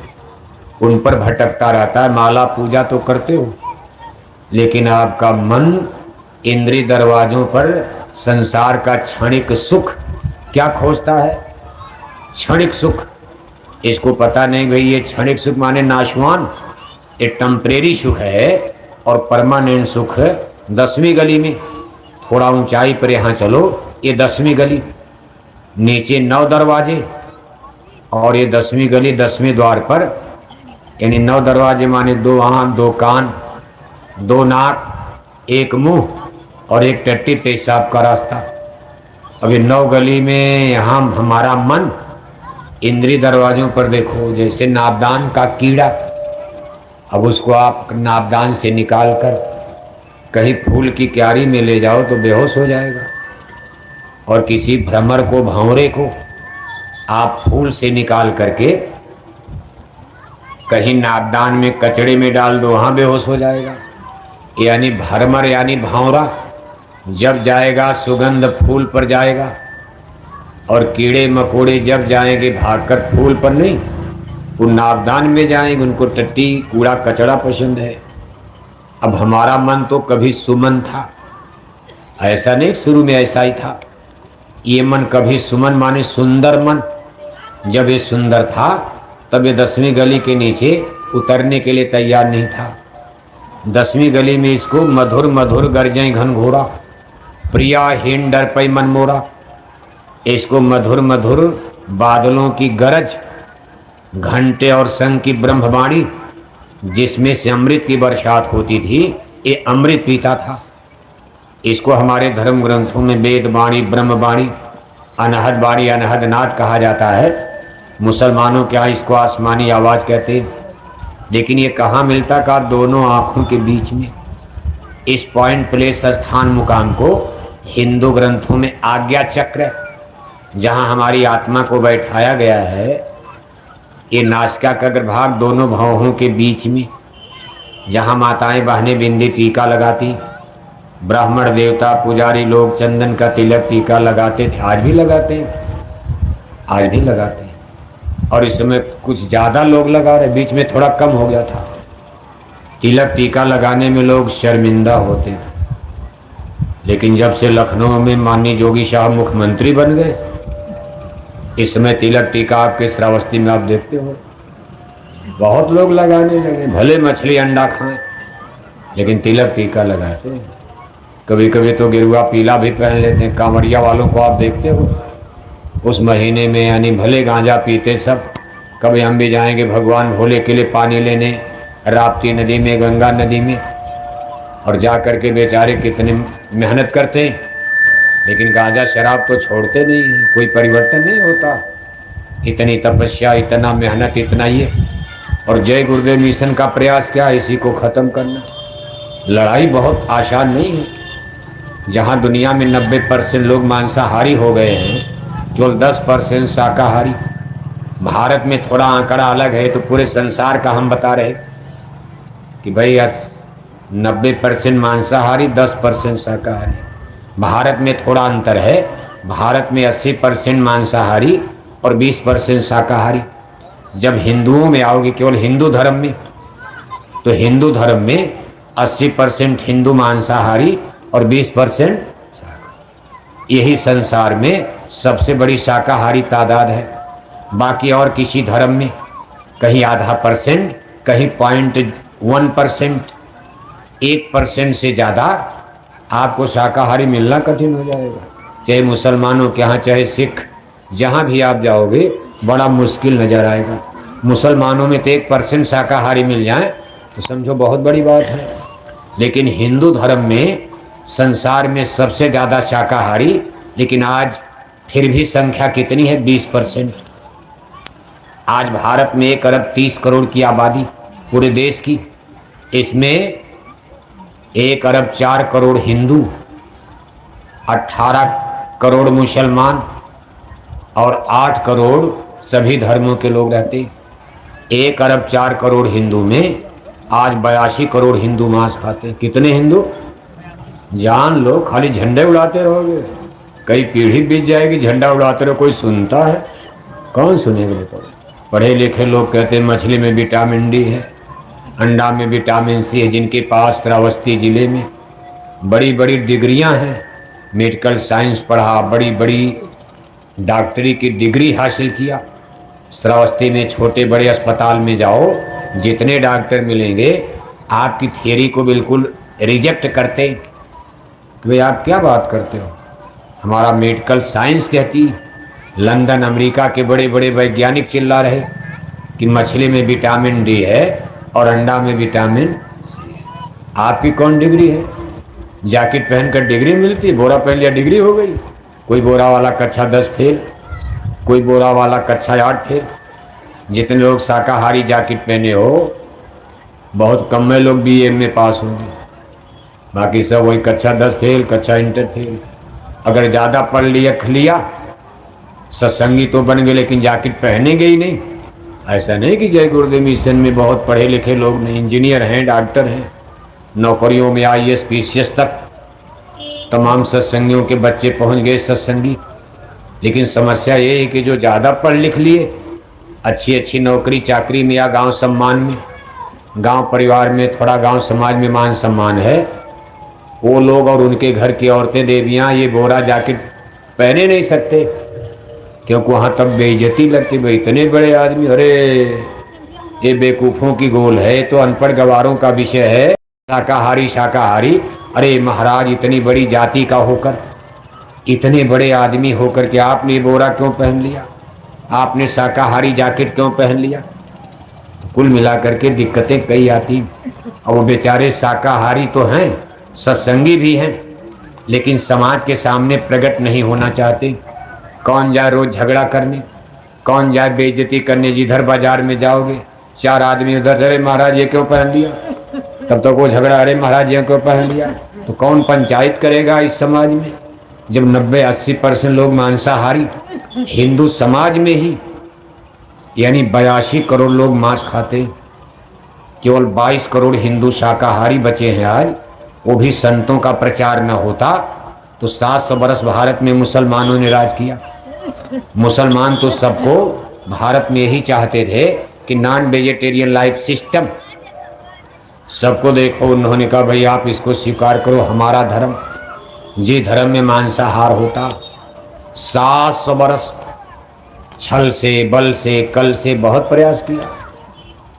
उन पर भटकता रहता है। माला पूजा तो करते हो, लेकिन आपका मन इंद्री दरवाजों पर संसार का क्षणिक सुख क्या खोजता है। क्षणिक सुख, इसको पता नहीं भाई ये क्षणिक सुख माने नाशवान, ये टेम्परेरी सुख है, और परमानेंट सुख 10वीं गली में। थोड़ा ऊंचाई पर यहाँ चलो, ये 10वीं गली, नीचे 9 दरवाजे, और ये 10वीं गली 10वें द्वार पर। यानी 9 दरवाजे माने 2 आँख, 2 कान, 2 नाक, 1 मुंह और 1 टट्टी पेशाब का रास्ता। अभी 9 गली में यहाँ हमारा मन इंद्री दरवाजों पर देखो जैसे नाबदान का कीड़ा। अब उसको आप नाबदान से निकाल कर कहीं फूल की क्यारी में ले जाओ तो बेहोश हो जाएगा, और किसी भ्रमर को, भंवरे को आप फूल से निकाल करके कहीं नाबदान में कचड़े में डाल दो, वहाँ बेहोश हो जाएगा। यानी भ्रमर यानी भंवरा जब जाएगा सुगंध फूल पर जाएगा, और कीड़े मकोड़े जब जाएंगे भागकर फूल पर नहीं, वो नाबदान में जाएंगे, उनको टट्टी कूड़ा कचड़ा पसंद है। अब हमारा मन तो कभी सुमन था, ऐसा नहीं शुरू में ऐसा ही था। ये मन कभी सुमन माने सुंदर मन, जब ये सुंदर था तब ये 10वीं गली के नीचे उतरने के लिए तैयार नहीं था। 10वीं गली में इसको मधुर मधुर गरजें घनघोरा, प्रिया हीन डर पई मन मोरा। इसको मधुर मधुर बादलों की गरज, घंटे और संग की ब्रह्मवाणी, जिसमें से अमृत की बरसात होती थी, ये अमृत पीता था। इसको हमारे धर्म ग्रंथों में वेद वाणी, ब्रह्म वाणी, अनहद वाणी, अनहद नाद कहा जाता है। मुसलमानों के यहाँ इसको आसमानी आवाज़ कहते हैं। लेकिन ये कहाँ मिलता का? दोनों आँखों के बीच में। इस पॉइंट प्लेस स्थान मुकाम को हिंदू ग्रंथों में आज्ञा चक्र, जहाँ हमारी आत्मा को बैठाया गया है, ये नासिका का अग्रभाग दोनों भौहों के बीच में, जहाँ माताएं बहनें बिंदी टीका लगाती, ब्राह्मण देवता पुजारी लोग चंदन का तिलक टीका लगाते थे, आज भी लगाते हैं, आज भी लगाते हैं। और इस समय कुछ ज़्यादा लोग लगा रहे, बीच में थोड़ा कम हो गया था। तिलक टीका लगाने में लोग शर्मिंदा होते थे, लेकिन जब से लखनऊ में माननीय जोगी साहब मुख्यमंत्री बन गए, इस समय तिलक टीका आपके श्रावस्ती में आप देखते हो बहुत लोग लगाने लगे। भले मछली अंडा खाएं, लेकिन तिलक टीका लगाते हैं। कभी कभी तो गिरुआ पीला भी पहन लेते हैं। कांवरिया वालों को आप देखते हो उस महीने में, यानी भले गांजा पीते सब, कभी हम भी जाएंगे भगवान भोले के लिए पानी लेने राप्ती नदी में, गंगा नदी में, और जा कर के बेचारे कितने मेहनत करते हैं, लेकिन गांजा शराब तो छोड़ते नहीं हैं। कोई परिवर्तन नहीं होता। इतनी तपस्या, इतना मेहनत, इतना ये, और जय गुरुदेव मिशन का प्रयास क्या है? इसी को ख़त्म करना। लड़ाई बहुत आसान नहीं है। जहाँ दुनिया में 90% लोग मांसाहारी हो गए हैं, केवल 10% शाकाहारी। भारत में थोड़ा आंकड़ा अलग है, तो पूरे संसार का हम बता रहे कि भाई 90% मांसाहारी, 10% शाकाहारी। भारत में थोड़ा अंतर है। भारत में 80% मांसाहारी और 20% शाकाहारी। जब हिंदुओं में आओगे, केवल हिंदू धर्म में, तो हिंदू धर्म में 80% हिंदू मांसाहारी और 20% शाकाहारी। यही संसार में सबसे बड़ी शाकाहारी तादाद है। बाकी और किसी धर्म में कहीं आधा %, कहीं 0.1%, 1% से ज़्यादा आपको शाकाहारी मिलना कठिन हो जाएगा। चाहे मुसलमानों के यहाँ, चाहे सिख, जहाँ भी आप जाओगे बड़ा मुश्किल नज़र आएगा। मुसलमानों में तो 1% शाकाहारी मिल जाए तो समझो बहुत बड़ी बात है। लेकिन हिंदू धर्म में संसार में सबसे ज़्यादा शाकाहारी, लेकिन आज फिर भी संख्या कितनी है? 20%। आज भारत में 1 अरब 30 करोड़ की आबादी पूरे देश की, इसमें 1 अरब 4 करोड़ हिंदू, 18 करोड़ मुसलमान और 8 करोड़ सभी धर्मों के लोग रहते हैं। 1 अरब 4 करोड़ हिंदू में आज 82 करोड़ हिंदू मांस खाते हैं। कितने हिंदू? जान लो, खाली झंडे उड़ाते रहोगे, कई पीढ़ी बीत जाएगी झंडा उड़ाते रहो। कोई सुनता है? कौन सुनेगा बताओ? पढ़े लिखे लोग कहते हैं मछली में विटामिन डी है, अंडा में विटामिन सी है। जिनके पास श्रावस्ती जिले में बड़ी बड़ी डिग्रियां हैं, मेडिकल साइंस पढ़ा, बड़ी बड़ी डॉक्टरी की डिग्री हासिल किया, श्रावस्ती में छोटे बड़े अस्पताल में जाओ, जितने डॉक्टर मिलेंगे आपकी थियरी को बिल्कुल रिजेक्ट करते कि भाई आप क्या बात करते हो। हमारा मेडिकल साइंस कहती, लंदन अमेरिका के बड़े बड़े वैज्ञानिक चिल्ला रहे कि मछली में विटामिन डी है और अंडा में विटामिन सी है। आपकी कौन डिग्री है? जैकेट पहनकर डिग्री मिलती है, बोरा पहन लिया डिग्री हो गई। कोई बोरा वाला कक्षा 10 फेल, कोई बोरा वाला कक्षा 8 फेल। जितने लोग शाकाहारी जैकेट पहने हो, बहुत कम में लोग BA में पास होंगे, बाकी सब वही कक्षा 10 फेल, कक्षा इंटर फेल। अगर ज़्यादा पढ़ लिया सत्संगी तो बन गए, लेकिन जैकेट पहनेंगे ही नहीं। ऐसा नहीं कि जय गुरुदेव मिशन में बहुत पढ़े लिखे लोग नहीं, इंजीनियर हैं, डॉक्टर हैं, नौकरियों में IAS PCS तक तमाम सत्संगियों के बच्चे पहुंच गए सत्संगी। लेकिन समस्या ये है कि जो ज़्यादा पढ़ लिख लिए, अच्छी अच्छी नौकरी चाकरी में या गांव सम्मान में, गांव परिवार में, थोड़ा गांव समाज में मान सम्मान है, वो लोग और उनके घर की औरतें देवियां ये बोरा जैकेट पहने नहीं सकते, क्योंकि वहाँ तब बेइज्जती लगती। भाई इतने बड़े आदमी, अरे ये बेवकूफ़ों की गोल है, तो अनपढ़ गवारों का विषय है शाकाहारी शाकाहारी। अरे महाराज, इतनी बड़ी जाति का होकर, इतने बड़े आदमी होकर के आपने बोरा क्यों पहन लिया? आपने शाकाहारी जैकेट क्यों पहन लिया? तो कुल मिलाकर के दिक्कतें कई आती। और वो बेचारे शाकाहारी तो हैं, सत्संगी भी हैं, लेकिन समाज के सामने प्रकट नहीं होना चाहते। कौन जाए रोज झगड़ा करने, कौन जाए बेइज्जती करने। जिधर बाजार में जाओगे 4 आदमी उधर, अरे महाराज ये क्यों पहन लिया, तब तो वो झगड़ा, अरे महाराज ये क्यों पहन लिया। तो कौन पंचायत करेगा इस समाज में, जब 90-80% लोग मांसाहारी। हिंदू समाज में ही यानी 82 करोड़ लोग मांस खाते, केवल 22 करोड़ हिंदू शाकाहारी बचे हैं आज। वो भी संतों का प्रचार न होता तो 700 बरस भारत में मुसलमानों ने राज किया। मुसलमान तो सबको भारत में ही चाहते थे कि नॉन वेजिटेरियन लाइफ सिस्टम सबको। देखो उन्होंने कहा भाई आप इसको स्वीकार करो, हमारा धर्म, जी धर्म में मांसाहार होता। 700 बरस छल से, बल से, कल से बहुत प्रयास किया।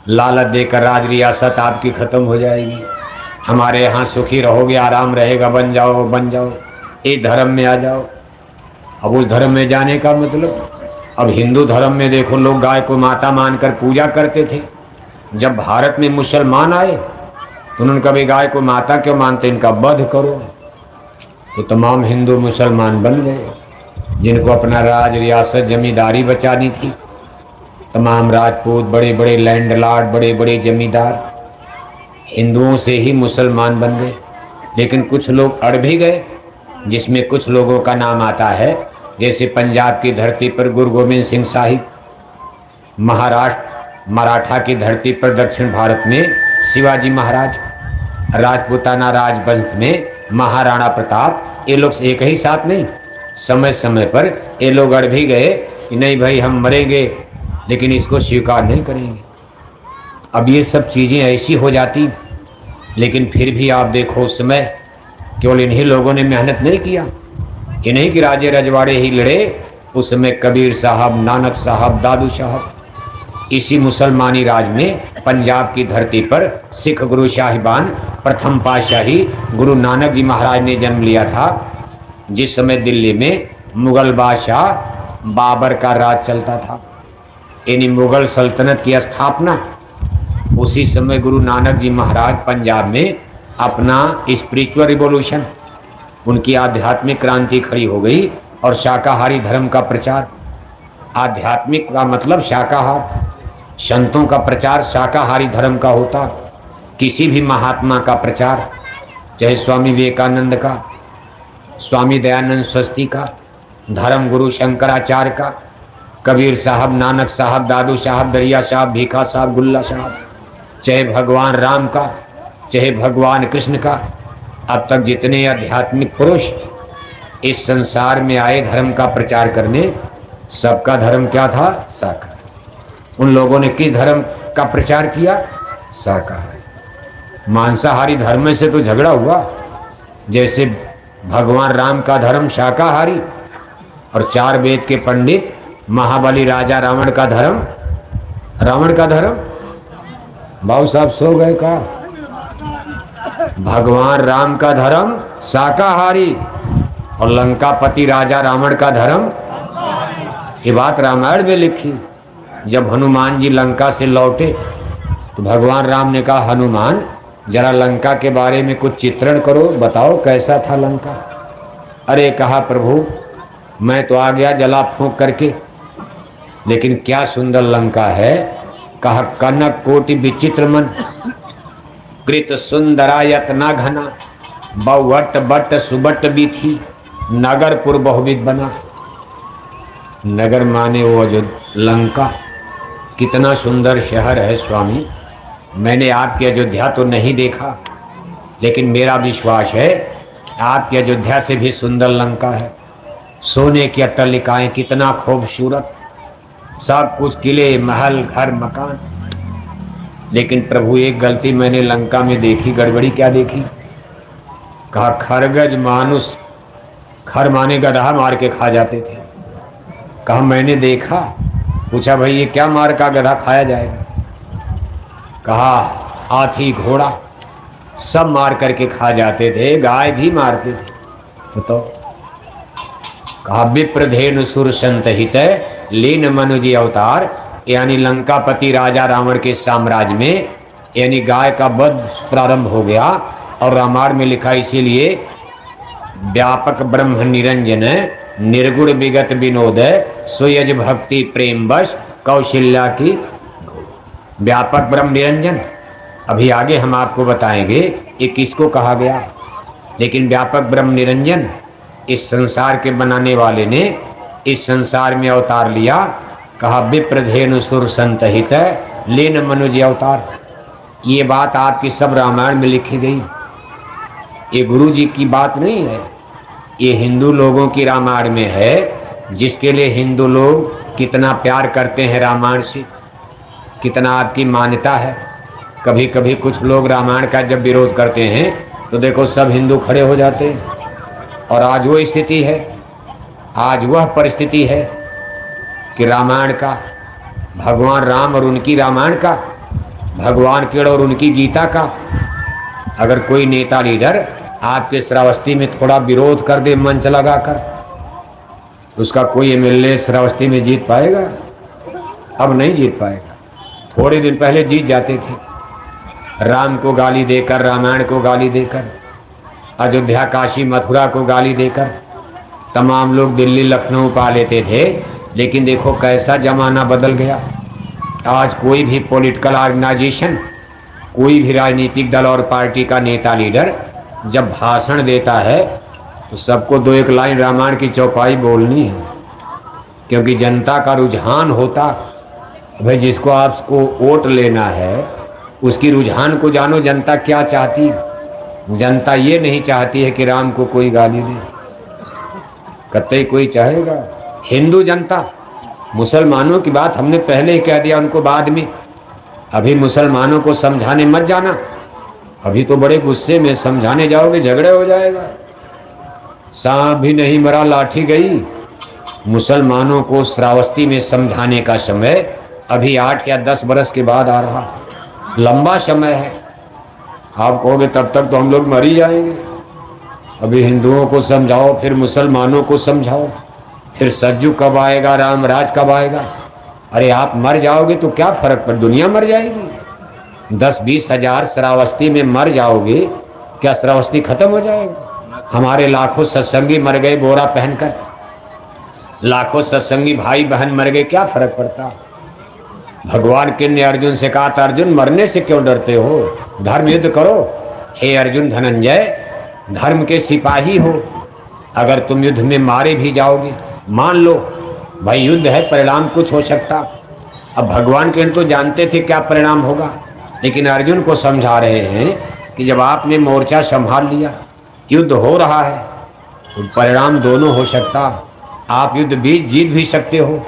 लालच देकर राज रियासत आपकी खत्म हो जाएगी, हमारे यहाँ सुखी रहोगे, आराम रहेगा, बन जाओ बन जाओ, इस धर्म में आ जाओ। अब उस धर्म में जाने का मतलब, अब हिंदू धर्म में देखो लोग गाय को माता मानकर पूजा करते थे। जब भारत में मुसलमान आए तो उन्होंने कभी गाय को माता क्यों मानते, इनका वध करो। तो तमाम हिंदू मुसलमान बन गए, जिनको अपना राज रियासत जमींदारी बचानी थी। तमाम राजपूत, बड़े बड़े लैंडलॉर्ड, बड़े बड़े जमींदार हिंदुओं से ही मुसलमान बन गए। लेकिन कुछ लोग अड़ भी गए, जिसमें कुछ लोगों का नाम आता है, जैसे पंजाब की धरती पर गुरु गोविंद सिंह साहिब, महाराष्ट्र मराठा की धरती पर दक्षिण भारत में शिवाजी महाराज, राजपूताना राजवंश में महाराणा प्रताप। ये लोग एक ही साथ नहीं, समय समय पर ये लोग अड़ भी गए कि नहीं भाई हम मरेंगे लेकिन इसको स्वीकार नहीं करेंगे। अब ये सब चीज़ें ऐसी हो जाती, लेकिन फिर भी आप देखो उस समय केवल इन्हीं लोगों ने मेहनत नहीं किया। ये नहीं कि राजे रजवाड़े ही लड़े, उस समय कबीर साहब, नानक साहब, दादू साहब, इसी मुसलमानी राज में पंजाब की धरती पर सिख गुरु साहिबान प्रथम पातशाही गुरु नानक जी महाराज ने जन्म लिया था। जिस समय दिल्ली में मुगल बादशाह बाबर का राज चलता था, यानी मुगल सल्तनत की स्थापना, उसी समय गुरु नानक जी महाराज पंजाब में अपना स्पिरिचुअल रिवॉल्यूशन, उनकी आध्यात्मिक क्रांति खड़ी हो गई और शाकाहारी धर्म का प्रचार। आध्यात्मिक का मतलब शाकाहार, संतों का प्रचार शाकाहारी धर्म का होता। किसी भी महात्मा का प्रचार, चाहे स्वामी विवेकानंद का, स्वामी दयानंद सरस्वती का, धर्म गुरु शंकराचार्य का, कबीर साहब, नानक साहब, दादू साहब, दरिया साहब, भीखा साहब, गुल्ला साहब, चाहे भगवान राम का, चाहे भगवान कृष्ण का, अब तक जितने आध्यात्मिक पुरुष इस संसार में आए धर्म का प्रचार करने, सबका धर्म क्या था? शाकाहारी। उन लोगों ने किस धर्म का प्रचार किया? शाकाहारी। मांसाहारी धर्म से तो झगड़ा हुआ। जैसे भगवान राम का धर्म शाकाहारी और 4 वेद के पंडित महाबली राजा रावण का धर्म, बाबू साहब सो गए का? भगवान राम का धर्म शाकाहारी और लंकापति राजा रावण का धर्म, ये बात रामायण में लिखी। जब हनुमान जी लंका से लौटे तो भगवान राम ने कहा, हनुमान जरा लंका के बारे में कुछ चित्रण करो, बताओ कैसा था लंका। अरे कहा प्रभु मैं तो आ गया जला फूंक करके, लेकिन क्या सुंदर लंका है। कहा कनक कोटि विचित्र मन, कृत सुंदरायतना घना, बवट बट सुबट भी थी, नगरपुर बहुविध बना। नगर माने वो जो लंका, कितना सुंदर शहर है स्वामी। मैंने आपकी अयोध्या तो नहीं देखा, लेकिन मेरा विश्वास है कि आपकी अयोध्या से भी सुंदर लंका है। सोने की अट्टालिकाएं कितना खूबसूरत, सब कुछ किले, महल, घर, मकान। लेकिन प्रभु एक गलती मैंने लंका में देखी, गड़बड़ी क्या देखी? कहा खरगज मानुष, खर माने गधा मार के खा जाते थे। कहा मैंने देखा। पूछा भाई ये क्या मार का गधा खाया जाएगा? कहा हाथी, घोड़ा सब मार करके खा जाते थे, गाय भी मारते थे। तो कहा विप्रधेनु सुर संत हित लीन मनुजी अवतार, यानी लंकापति राजा रावण के साम्राज्य में यानी गाय का वध प्रारंभ हो गया। और रामायण में लिखा इसीलिए व्यापक ब्रह्म निरंजन निर्गुण विगत विनोद सुयज भक्ति प्रेम बश कौशल्या की व्यापक ब्रह्म निरंजन। अभी आगे हम आपको बताएंगे ये किसको कहा गया। लेकिन व्यापक ब्रह्म निरंजन इस संसार के बनाने वाले ने इस संसार में अवतार लिया। कहा विप्रधेनु सुर संतहित लेन मनुज अवतार। ये बात आपकी सब रामायण में लिखी गई। ये गुरु जी की बात नहीं है, ये हिंदू लोगों की रामायण में है। जिसके लिए हिंदू लोग कितना प्यार करते हैं रामायण से, कितना आपकी मान्यता है। कभी कभी कुछ लोग रामायण का जब विरोध करते हैं तो देखो सब हिंदू खड़े हो जाते हैं। और आज वो स्थिति है, आज वह परिस्थिति है कि रामायण का, भगवान राम और उनकी रामायण का, भगवान केड़ और उनकी गीता का अगर कोई नेता लीडर आपके श्रावस्ती में थोड़ा विरोध कर दे मंच लगाकर, उसका कोई एमएलए श्रावस्ती में जीत पाएगा? अब नहीं जीत पाएगा। थोड़े दिन पहले जीत जाते थे, राम को गाली देकर, रामायण को गाली देकर, अयोध्या काशी मथुरा को गाली देकर तमाम लोग दिल्ली लखनऊ पा लेते थे। लेकिन देखो कैसा जमाना बदल गया। आज कोई भी पॉलिटिकल ऑर्गेनाइजेशन, कोई भी राजनीतिक दल और पार्टी का नेता लीडर जब भाषण देता है तो सबको दो एक लाइन रामायण की चौपाई बोलनी है, क्योंकि जनता का रुझान होता। भाई जिसको आपको वोट लेना है उसकी रुझान को जानो, जनता क्या चाहती। जनता ये नहीं चाहती है कि राम को कोई गाली दे, कतई कोई चाहेगा। हिंदू जनता, मुसलमानों की बात हमने पहले ही कह दिया, उनको बाद में। अभी मुसलमानों को समझाने मत जाना, अभी तो बड़े गुस्से में समझाने जाओगे झगड़े हो जाएगा। सांप भी नहीं मरा लाठी गई। मुसलमानों को श्रावस्ती में समझाने का समय अभी 8 या 10 बरस के बाद आ रहा, लंबा समय है। आप कहोगे तब तक तो हम लोग मर ही जाएंगे। अभी हिंदुओं को समझाओ, फिर मुसलमानों को समझाओ, फिर सज्जू कब आएगा, रामराज कब आएगा। अरे आप मर जाओगे तो क्या फर्क पड़, दुनिया मर जाएगी। 10-20 हजार श्रावस्ती में मर जाओगे, क्या श्रावस्ती खत्म हो जाएगी? हमारे लाखों सत्संगी मर गए बोरा पहनकर, लाखों सत्संगी भाई बहन मर गए, क्या फर्क पड़ता। भगवान के ने अर्जुन से कहा था, अर्जुन मरने से क्यों डरते हो, धर्म युद्ध करो। हे अर्जुन धनंजय, धर्म के सिपाही हो, अगर तुम युद्ध में मारे भी जाओगे, मान लो भाई युद्ध है, परिणाम कुछ हो सकता। अब भगवान के तो जानते थे क्या परिणाम होगा, लेकिन अर्जुन को समझा रहे हैं कि जब आपने मोर्चा संभाल लिया, युद्ध हो रहा है, तो परिणाम दोनों हो सकता। आप युद्ध भी जीत भी सकते हो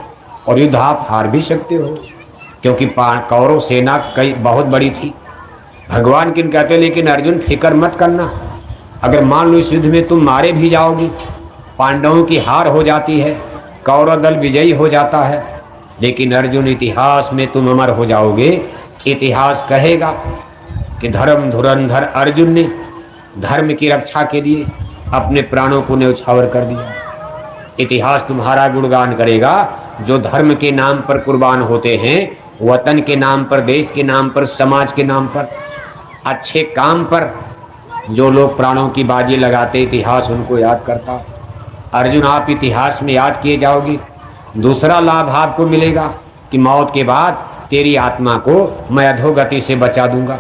और युद्ध आप हार भी सकते हो, क्योंकि कौरव सेना कई बहुत बड़ी थी। भगवान किन कहते, लेकिन अर्जुन फिक्र मत करना, अगर मान लो इस युद्ध में तुम मारे भी जाओगे, पांडवों की हार हो जाती है, कौरव दल विजयी हो जाता है, लेकिन अर्जुन इतिहास में तुम अमर हो जाओगे। इतिहास कहेगा कि धर्म धुरंधर अर्जुन ने धर्म की रक्षा के लिए अपने प्राणों को न्यौछावर कर दिया। इतिहास तुम्हारा गुणगान करेगा, जो धर्म के नाम पर कुर्बान होते हैं, वतन के नाम पर, देश के नाम पर, समाज के नाम पर, अच्छे काम पर जो लोग प्राणों की बाजी लगाते, इतिहास उनको याद करता। अर्जुन आप इतिहास में याद किए जाओगे। दूसरा लाभ आपको मिलेगा कि मौत के बाद तेरी आत्मा को मैं अधोगति से बचा दूंगा,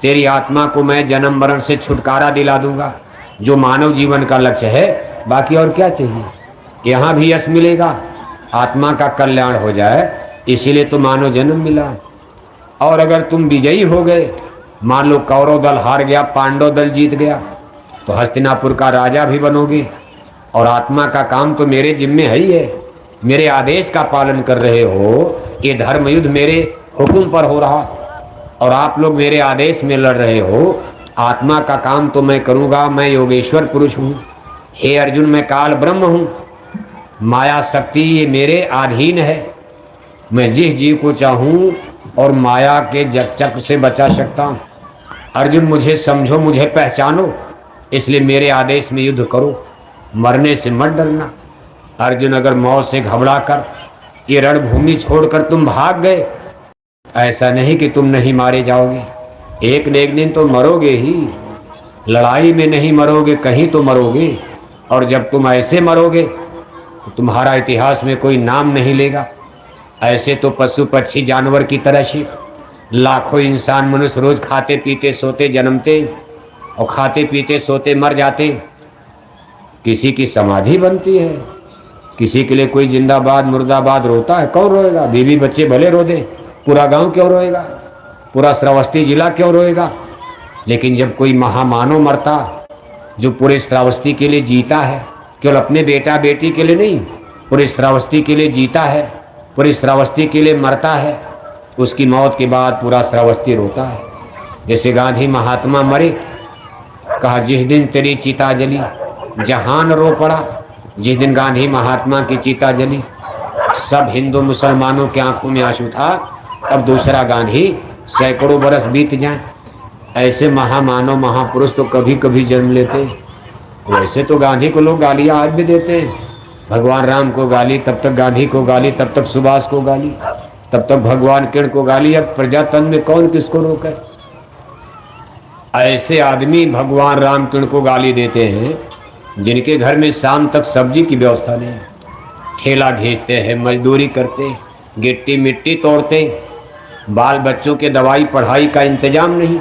तेरी आत्मा को मैं जन्म मरण से छुटकारा दिला दूंगा, जो मानव जीवन का लक्ष्य है। बाकी और क्या चाहिए, यहाँ भी यश मिलेगा, आत्मा का कल्याण हो जाए, इसीलिए तो मानव जन्म मिला। और अगर तुम विजयी हो गए, मान लो कौरव दल हार गया, पांडव दल जीत गया, तो हस्तिनापुर का राजा भी बनोगे। और आत्मा का काम तो मेरे जिम्मे है ही है, मेरे आदेश का पालन कर रहे हो। ये धर्म युद्ध मेरे हुक्म पर हो रहा और आप लोग मेरे आदेश में लड़ रहे हो। आत्मा का काम तो मैं करूँगा, मैं योगेश्वर पुरुष हूँ। हे अर्जुन, मैं काल ब्रह्म हूँ, माया शक्ति ये मेरे अधीन है, मैं जिस जीव को चाहूँ और माया के चक्र से बचा सकता हूँ। अर्जुन मुझे समझो, मुझे पहचानो, इसलिए मेरे आदेश में युद्ध करो, मरने से मत डरना। अर्जुन अगर मौत से घबरा कर ये रणभूमि छोड़कर तुम भाग गए, ऐसा नहीं कि तुम नहीं मारे जाओगे, एक न एक दिन तो मरोगे ही, लड़ाई में नहीं मरोगे कहीं तो मरोगे। और जब तुम ऐसे मरोगे तो तुम्हारा इतिहास में कोई नाम नहीं लेगा। ऐसे तो पशु पक्षी जानवर की तरह से लाखों इंसान मनुष्य रोज खाते पीते सोते जन्मते और खाते पीते सोते मर जाते। किसी की समाधि बनती है, किसी के लिए कोई जिंदाबाद मुर्दाबाद रोता है। कौन रोएगा? बीवी बच्चे भले रो दे, पूरा गांव क्यों रोएगा? पूरा श्रावस्ती जिला क्यों रोएगा? लेकिन जब कोई महामानव मरता जो पूरे श्रावस्ती के लिए जीता है, केवल अपने बेटा बेटी के लिए नहीं, पूरे श्रावस्ती के लिए जीता है, पूरी श्रावस्ती के लिए मरता है, उसकी मौत के बाद पूरा श्रावस्ती रोता है। जैसे गांधी महात्मा मरे, कहा जिस दिन तेरी चिता जली जहान रो पड़ा। जिस दिन गांधी महात्मा की चिता जली सब हिंदू मुसलमानों की आंखों में आंसू था। अब दूसरा गांधी सैकड़ों बरस बीत जाए। ऐसे महामानव महापुरुष तो कभी कभी जन्म लेते। वैसे तो गांधी को लोग गालियां आज भी देते हैं। भगवान राम को गाली, तब तक गांधी को गाली, तब तक सुभाष को गाली, तब तक भगवान किरण को गाली। अब प्रजातंत्र में कौन किसको रोके? ऐसे आदमी भगवान राम किरण को गाली देते हैं जिनके घर में शाम तक सब्जी की व्यवस्था नहीं। ठेला घींचते हैं, मजदूरी करते, गिट्टी मिट्टी तोड़ते, बाल बच्चों के दवाई पढ़ाई का इंतजाम नहीं,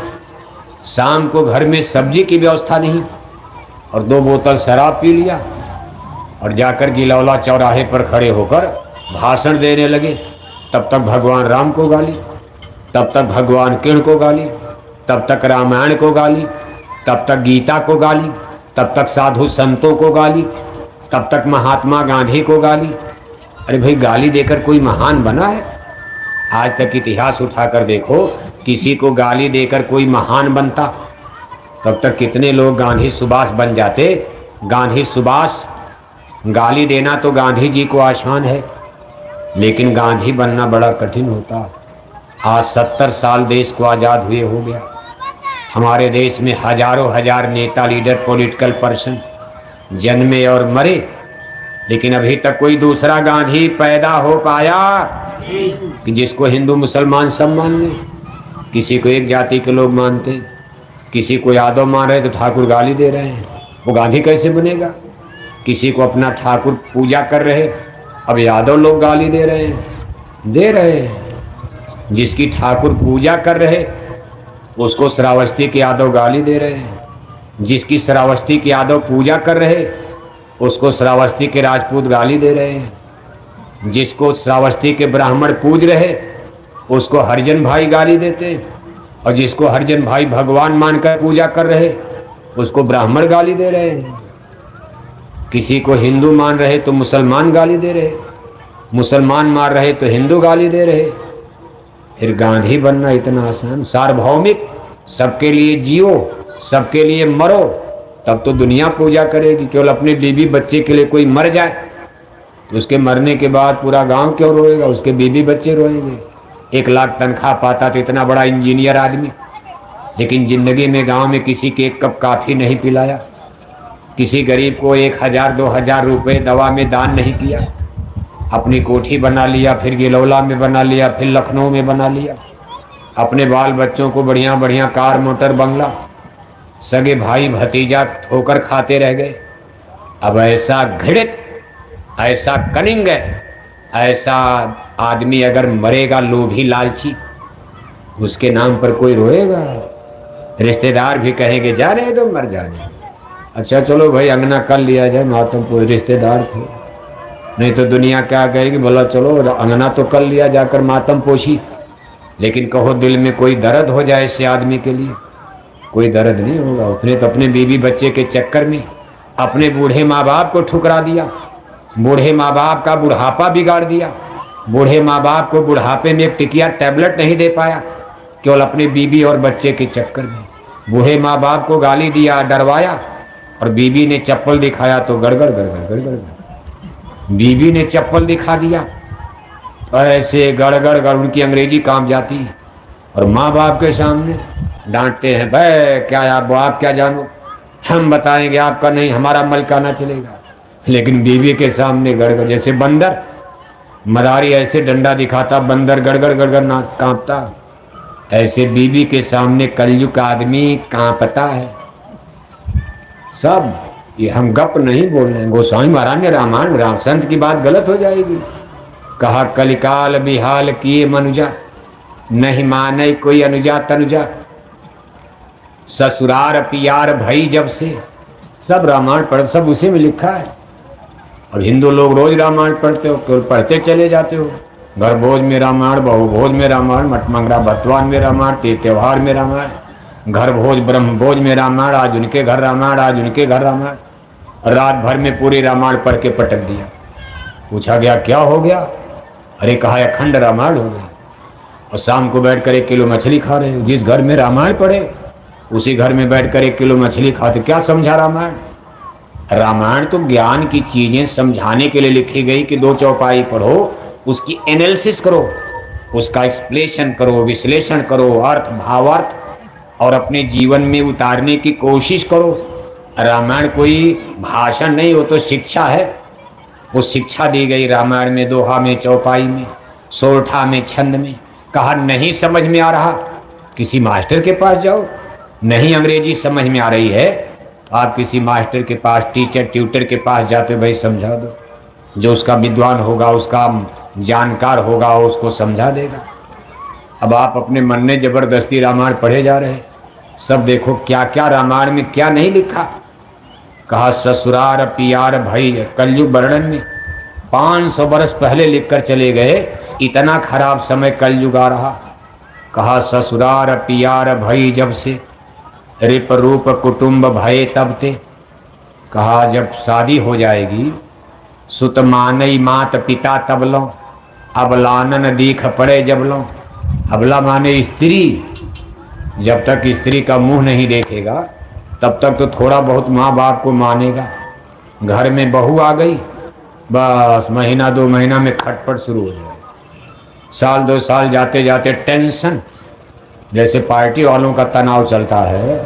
शाम को घर में सब्जी की व्यवस्था नहीं, और 2 बोतल शराब पी लिया और जाकर गिलौला चौराहे पर खड़े होकर भाषण देने लगे। तब तक भगवान राम को गाली, तब तक भगवान कृष्ण को गाली, तब तक रामायण को गाली, तब तक गीता को गाली, तब तक साधु संतों को गाली, तब तक महात्मा गांधी को गाली। अरे भाई, गाली देकर कोई महान बना है? आज तक इतिहास उठाकर देखो, किसी को गाली देकर कोई महान बनता? तब तक कितने लोग गांधी सुभाष बन जाते। गांधी सुभाष, गाली देना तो गांधी जी को आसान है, लेकिन गांधी बनना बड़ा कठिन होता। आज 70 साल देश को आज़ाद हुए हो गया। हमारे देश में हजारों हजार नेता, लीडर, पॉलिटिकल पर्सन जन्मे और मरे, लेकिन अभी तक कोई दूसरा गांधी पैदा हो पाया कि जिसको हिंदू मुसलमान सब मान ले। किसी को एक जाति के लोग मानते, किसी को यादव मान रहे तो ठाकुर गाली दे रहे हैं, वो गांधी कैसे बनेगा? किसी को अपना ठाकुर पूजा कर रहे, अब यादव लोग गाली दे रहे हैं। जिसकी ठाकुर पूजा कर रहे उसको श्रावस्ती के यादव गाली दे रहे हैं, जिसकी श्रावस्ती के यादव पूजा कर रहे उसको श्रावस्ती के राजपूत गाली दे रहे हैं, जिसको श्रावस्ती के ब्राह्मण पूज रहे उसको हरिजन भाई गाली देते, और जिसको हरिजन भाई भगवान मानकर पूजा कर रहे उसको ब्राह्मण गाली दे रहे हैं। किसी को हिंदू मान रहे तो मुसलमान गाली दे रहे, मुसलमान मान रहे तो हिंदू गाली दे रहे। फिर गांधी बनना इतना आसान? सार्वभौमिक, सबके लिए जियो, सबके लिए मरो, तब तो दुनिया पूजा करेगी। केवल अपने बीवी बच्चे के लिए कोई मर जाए तो उसके मरने के बाद पूरा गांव क्यों रोएगा? उसके बीवी बच्चे रोएंगे। 1 लाख तनख्वाह पाता तो इतना बड़ा इंजीनियर आदमी, लेकिन जिंदगी में गांव में किसी के 1 कप काफ़ी नहीं पिलाया, किसी गरीब को 1000-2000 रुपये दवा में दान नहीं किया। अपनी कोठी बना लिया, फिर गिलौला में बना लिया, फिर लखनऊ में बना लिया। अपने बाल बच्चों को बढ़िया बढ़िया कार मोटर बंगला, सगे भाई भतीजा ठोकर खाते रह गए। अब ऐसा घृणित, ऐसा कनिंग है, ऐसा आदमी अगर मरेगा लोभी लालची, उसके नाम पर कोई रोएगा? रिश्तेदार भी कहेंगे जा रहे तो मर जाने। अच्छा चलो भाई, अंगना कर लिया जाए, मातम कोई रिश्तेदार थे, नहीं तो दुनिया क्या कहेगी? बोला चलो अंगना तो कर लिया जाकर मातम पोशी, लेकिन कहो दिल में कोई दर्द हो जाए ऐसे आदमी के लिए, कोई दर्द नहीं होगा। उसने तो अपने बीवी बच्चे के चक्कर में अपने बूढ़े माँ बाप को ठुकरा दिया, बूढ़े माँ बाप का बुढ़ापा बिगाड़ दिया, बूढ़े माँ बाप को बुढ़ापे में 1 टिकिया टैबलेट नहीं दे पाया, केवल अपने बीवी और बच्चे के चक्कर में। बूढ़े माँ बाप को गाली दिया, डरवाया, और बीवी ने चप्पल दिखाया तो गड़गड़ गड़गड़ गड़गड़, बीवी ने चप्पल दिखा दिया ऐसे गड़गड़ गड़, उनकी अंग्रेजी काम जाती। और माँ बाप के सामने डांटते हैं, भाई क्या आप क्या जानो, हम बताएंगे, आपका नहीं, हमारा मलकाना चलेगा। लेकिन बीवी के सामने गड़गड़, जैसे बंदर, मदारी ऐसे डंडा दिखाता, बंदर गड़गड़ गड़गड़ नाच कांपता। ऐसे बीबी के सामने कलयुग का आदमी कहाँ पता है सब। ये हम गप नहीं बोल रहे हैं। गोस्वामी महाराज ने रामायण राम संत की बात गलत हो जाएगी। कहा कलिकाल बिहाल किए मनुजा, नहीं माने कोई अनुजा तनुजा, ससुरार पियार भई जब से। सब रामायण पढ़, सब उसी में लिखा है। और हिंदू लोग रोज रामायण पढ़ते हो, केवल पढ़ते चले जाते हो। घर भोज में रामायण, बहु भोज में रामायण, मटमंगरा भतवान में रामायण, त्योहार में रामायण, घर भोज ब्रह्म भोज में रामायण, आज उनके घर रामायण, आज उनके घर रामायण। रात भर में पूरी रामायण पढ़ के पटक दिया। पूछा गया क्या हो गया? अरे कहा अखंड रामायण हो गई। और शाम को बैठकर 1 किलो मछली खा रहे हो। जिस घर में रामायण पढ़े उसी घर में बैठकर 1 किलो मछली खाते। क्या समझा रामायण? रामायण तो ज्ञान की चीजें समझाने के लिए लिखी गई कि 2 चौपाई पढ़ो, उसकी एनालिसिस करो, उसका एक्सप्लेनेशन करो, विश्लेषण करो, अर्थ भावार्थ और अपने जीवन में उतारने की कोशिश करो। रामायण कोई भाषण नहीं, हो तो शिक्षा है। वो शिक्षा दी गई रामायण में, दोहा में, चौपाई में, सोरठा में, छंद में। कहा नहीं समझ में आ रहा, किसी मास्टर के पास जाओ। नहीं अंग्रेजी समझ में आ रही है, आप किसी मास्टर के पास, टीचर ट्यूटर के पास जाते हो, भाई समझा दो। जो उसका विद्वान होगा, उसका जानकार होगा, उसको समझा देगा। अब आप अपने मन में जबरदस्ती रामायण पढ़े जा रहे। सब देखो क्या क्या रामायण में क्या नहीं लिखा। कहा ससुरार पियार भई, कलयुग वर्णन में 500 बरस पहले लिखकर चले गए। इतना खराब समय कलयुग आ रहा। कहा ससुरार पियार भई जब से, रिप रूप कुटुंब भय तब ते। कहा जब शादी हो जाएगी, सुत मानई मात पिता तब लो, अबलानन दीख पड़े जब लो। अबला माने स्त्री। जब तक स्त्री का मुंह नहीं देखेगा तब तक तो थोड़ा बहुत माँ बाप को मानेगा। घर में बहू आ गई, बस महीना 2 महीना में खटपट शुरू हो जाएगी। साल 2 साल जाते जाते टेंशन, जैसे पार्टी वालों का तनाव चलता है,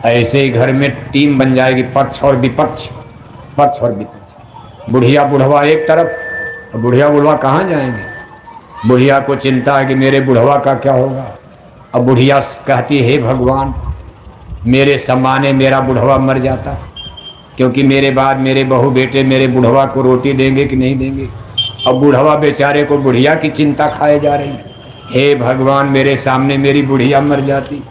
ऐसे ही घर में टीम बन जाएगी, पक्ष और विपक्ष, पक्ष और विपक्ष। बुढ़िया बुढ़वा एक तरफ, बुढ़िया बुढ़वा कहाँ जाएंगे? बुढ़िया को चिंता है कि मेरे बुढ़वा का क्या होगा। अब बुढ़िया कहती है हे भगवान, मेरे समाने मेरा बुढ़वा मर जाता, क्योंकि मेरे बाद मेरे बहू बेटे मेरे बुढ़वा को रोटी देंगे कि नहीं देंगे। अब बुढ़वा बेचारे को बुढ़िया की चिंता खाए जा रही। हे भगवान, मेरे सामने मेरी बुढ़िया मर जाती,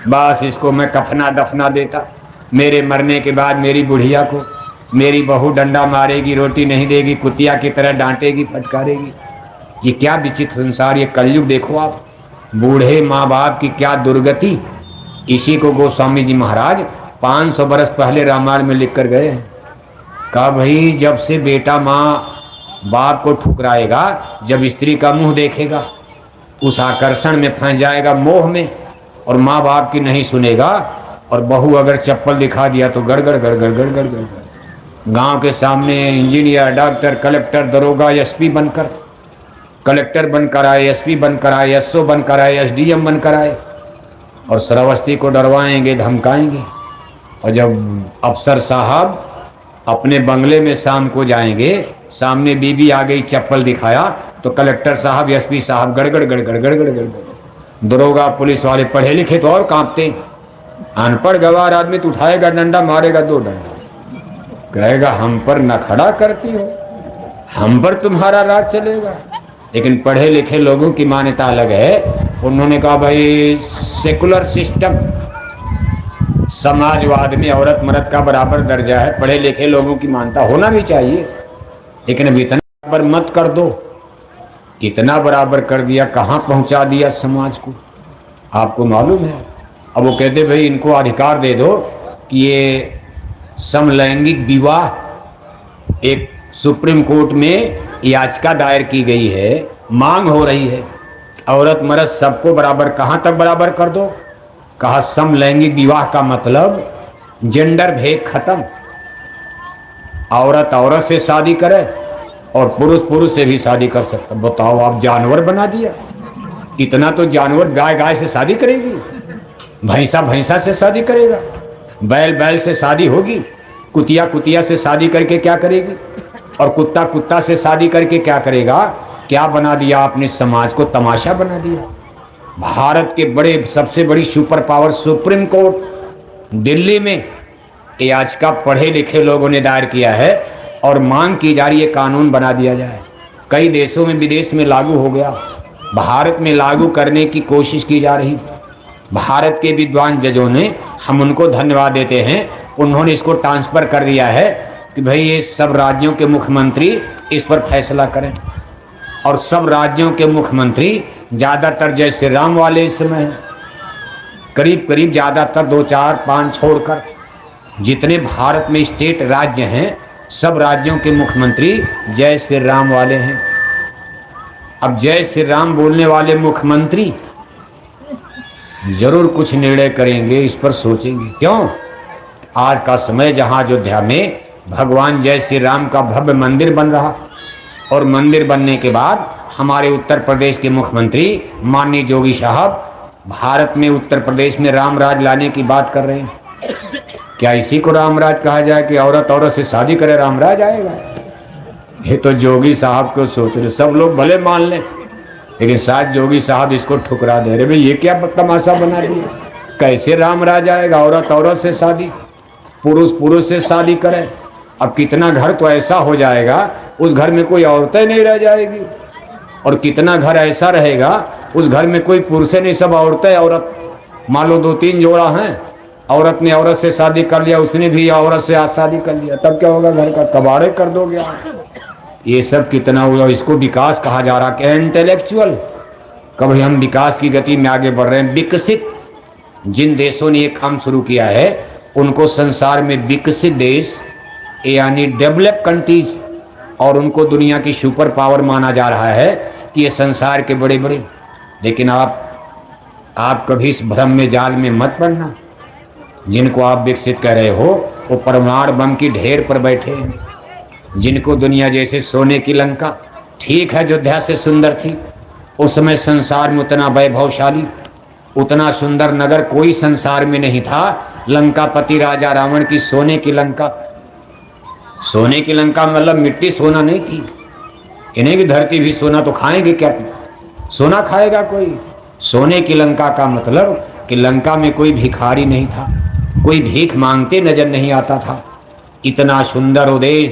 बस इसको मैं कफना दफना देता। मेरे मरने के बाद मेरी बुढ़िया को मेरी बहू डंडा मारेगी, रोटी नहीं देगी, कुतिया की तरह डांटेगी, फटकारेगी। ये क्या विचित्र संसार, ये कलयुग देखो आप। बूढ़े माँ बाप की क्या दुर्गति। इसी को गोस्वामी जी महाराज 500 बरस पहले रामायण में लिख कर गए हैं। कहा भाई जब से बेटा माँ बाप को ठुकराएगा, जब स्त्री का मुंह देखेगा, उस आकर्षण में फंस जाएगा, मोह में, और माँ बाप की नहीं सुनेगा। और बहू अगर चप्पल दिखा दिया तो गड़गड़ गड़गड़ गड़गड़ गड़गड़। गांव के सामने इंजीनियर, डॉक्टर, कलेक्टर, दरोगा, एसपी बनकर, कलेक्टर बनकर आए, एसपी बनकर आए, एसओ बनकर आए, एसडीएम बनकर आए, और श्रावस्ती को डरवाएंगे, धमकाएंगे। और जब अफसर साहब अपने बंगले में शाम को जाएंगे, सामने बीबी आ गई, चप्पल दिखाया, तो कलेक्टर साहब, एसपी साहब गड़गड़ गड़गड़ गड़गड़ गड़गड़। दरोगा पुलिस वाले पढ़े लिखे तो और कांपते। अनपढ़ गवार आदमी तो उठाएगा डंडा, मारेगा 2 डंडा, कहेगा हम पर नखड़ा करती हो, हम पर तुम्हारा राज चलेगा। लेकिन पढ़े लिखे लोगों की मान्यता अलग है। उन्होंने कहा भाई सेकुलर सिस्टम, समाजवाद में औरत मर्द का बराबर दर्जा है, पढ़े लिखे लोगों की मान्यता होना भी चाहिए। लेकिन अब इतना बराबर मत कर दो। इतना बराबर कर दिया, कहाँ पहुंचा दिया समाज को, आपको मालूम है। अब वो कहते भाई इनको अधिकार दे दो कि ये समलैंगिक विवाह, एक सुप्रीम कोर्ट में याचिका दायर की गई है, मांग हो रही है, औरत मर्द सबको बराबर। कहाँ तक बराबर कर दो? कहा समलैंगिक विवाह का मतलब जेंडर भेद खत्म। औरत औरत से शादी करे और पुरुष पुरुष से भी शादी कर सकता। बताओ, आप जानवर बना दिया। इतना तो जानवर गाय गाय से शादी करेगी, भैंसा भैंसा से शादी करेगा, बैल बैल से शादी होगी, कुतिया कुतिया से शादी करके क्या करेगी, और कुत्ता कुत्ता से शादी करके क्या करेगा। क्या बना दिया आपने, समाज को तमाशा बना दिया। भारत के बड़े सबसे बड़ी super power supreme court Delhi में ये याचिका पढ़े लिखे लोगों ने दायर किया है और मांग की जा रही है कानून बना दिया जाए। कई देशों में विदेश में लागू हो गया, भारत में लागू करने की कोशिश की जा रही। भारत के विद्वान जजों ने, हम उनको धन्यवाद देते हैं, उन्होंने इसको ट्रांसफर कर दिया है कि भाई ये सब राज्यों के मुख्यमंत्री इस पर फैसला करें। और सब राज्यों के मुख्यमंत्री ज़्यादातर जय श्री राम वाले इस समय हैं, करीब करीब ज़्यादातर 2, 4, 5 छोड़कर जितने भारत में स्टेट राज्य हैं सब राज्यों के मुख्यमंत्री जय श्री राम वाले हैं। अब जय श्री राम बोलने वाले मुख्यमंत्री जरूर कुछ निर्णय करेंगे, इस पर सोचेंगे। क्यों? आज का समय जहां अयोध्या में भगवान जय श्री राम का भव्य मंदिर बन रहा और मंदिर बनने के बाद हमारे उत्तर प्रदेश के मुख्यमंत्री माननीय योगी साहब भारत में उत्तर प्रदेश में राम राज लाने की बात कर रहे हैं। क्या इसी को रामराज कहा जाए कि औरत औरत से शादी करे रामराज आएगा? ये तो योगी साहब को सोच रहे, सब लोग भले मान लें लेकिन शायद योगी साहब इसको ठुकरा दे रहे। भाई ये क्या तमाशा बना दिया, कैसे रामराज आएगा? औरत औरत से शादी, पुरुष पुरुष से शादी करे। अब कितना घर तो ऐसा हो जाएगा उस घर में कोई औरतें नहीं रह जाएगी, और कितना घर ऐसा रहेगा उस घर में कोई पुरुषें नहीं, सब औरतें औरत। मान लो 2-3 जोड़ा हैं, औरत ने औरत से शादी कर लिया, उसने भी औरत से आज शादी कर लिया, तब क्या होगा? घर का कबाड़े कर दोगे आप। ये सब कितना हुआ? इसको विकास कहा जा रहा है, इंटेलेक्चुअल। कभी हम विकास की गति में आगे बढ़ रहे हैं। विकसित जिन देशों ने ये काम शुरू किया है उनको संसार में विकसित देश यानी डेवलप कंट्रीज, और उनको दुनिया की सुपर पावर माना जा रहा है कि ये संसार के बड़े बड़े। लेकिन आप कभी इस भ्रम में जाल में मत पड़ना। जिनको आप विकसित कर रहे हो वो परमाणु बम की ढेर पर बैठे हैं, जिनको दुनिया जैसे सोने की लंका, ठीक है अयोध्या से सुंदर थी उस समय, संसार में उतना वैभवशाली उतना सुंदर नगर कोई संसार में नहीं था। लंकापति राजा रावण की सोने की लंका, सोने की लंका मतलब मिट्टी सोना नहीं थी। इन्हें भी धरती भी सोना तो खाएंगे क्या? सोना खाएगा कोई? सोने की लंका का मतलब कि लंका में कोई भिखारी नहीं था, कोई भीख मांगते नजर नहीं आता था। इतना सुंदर वो देश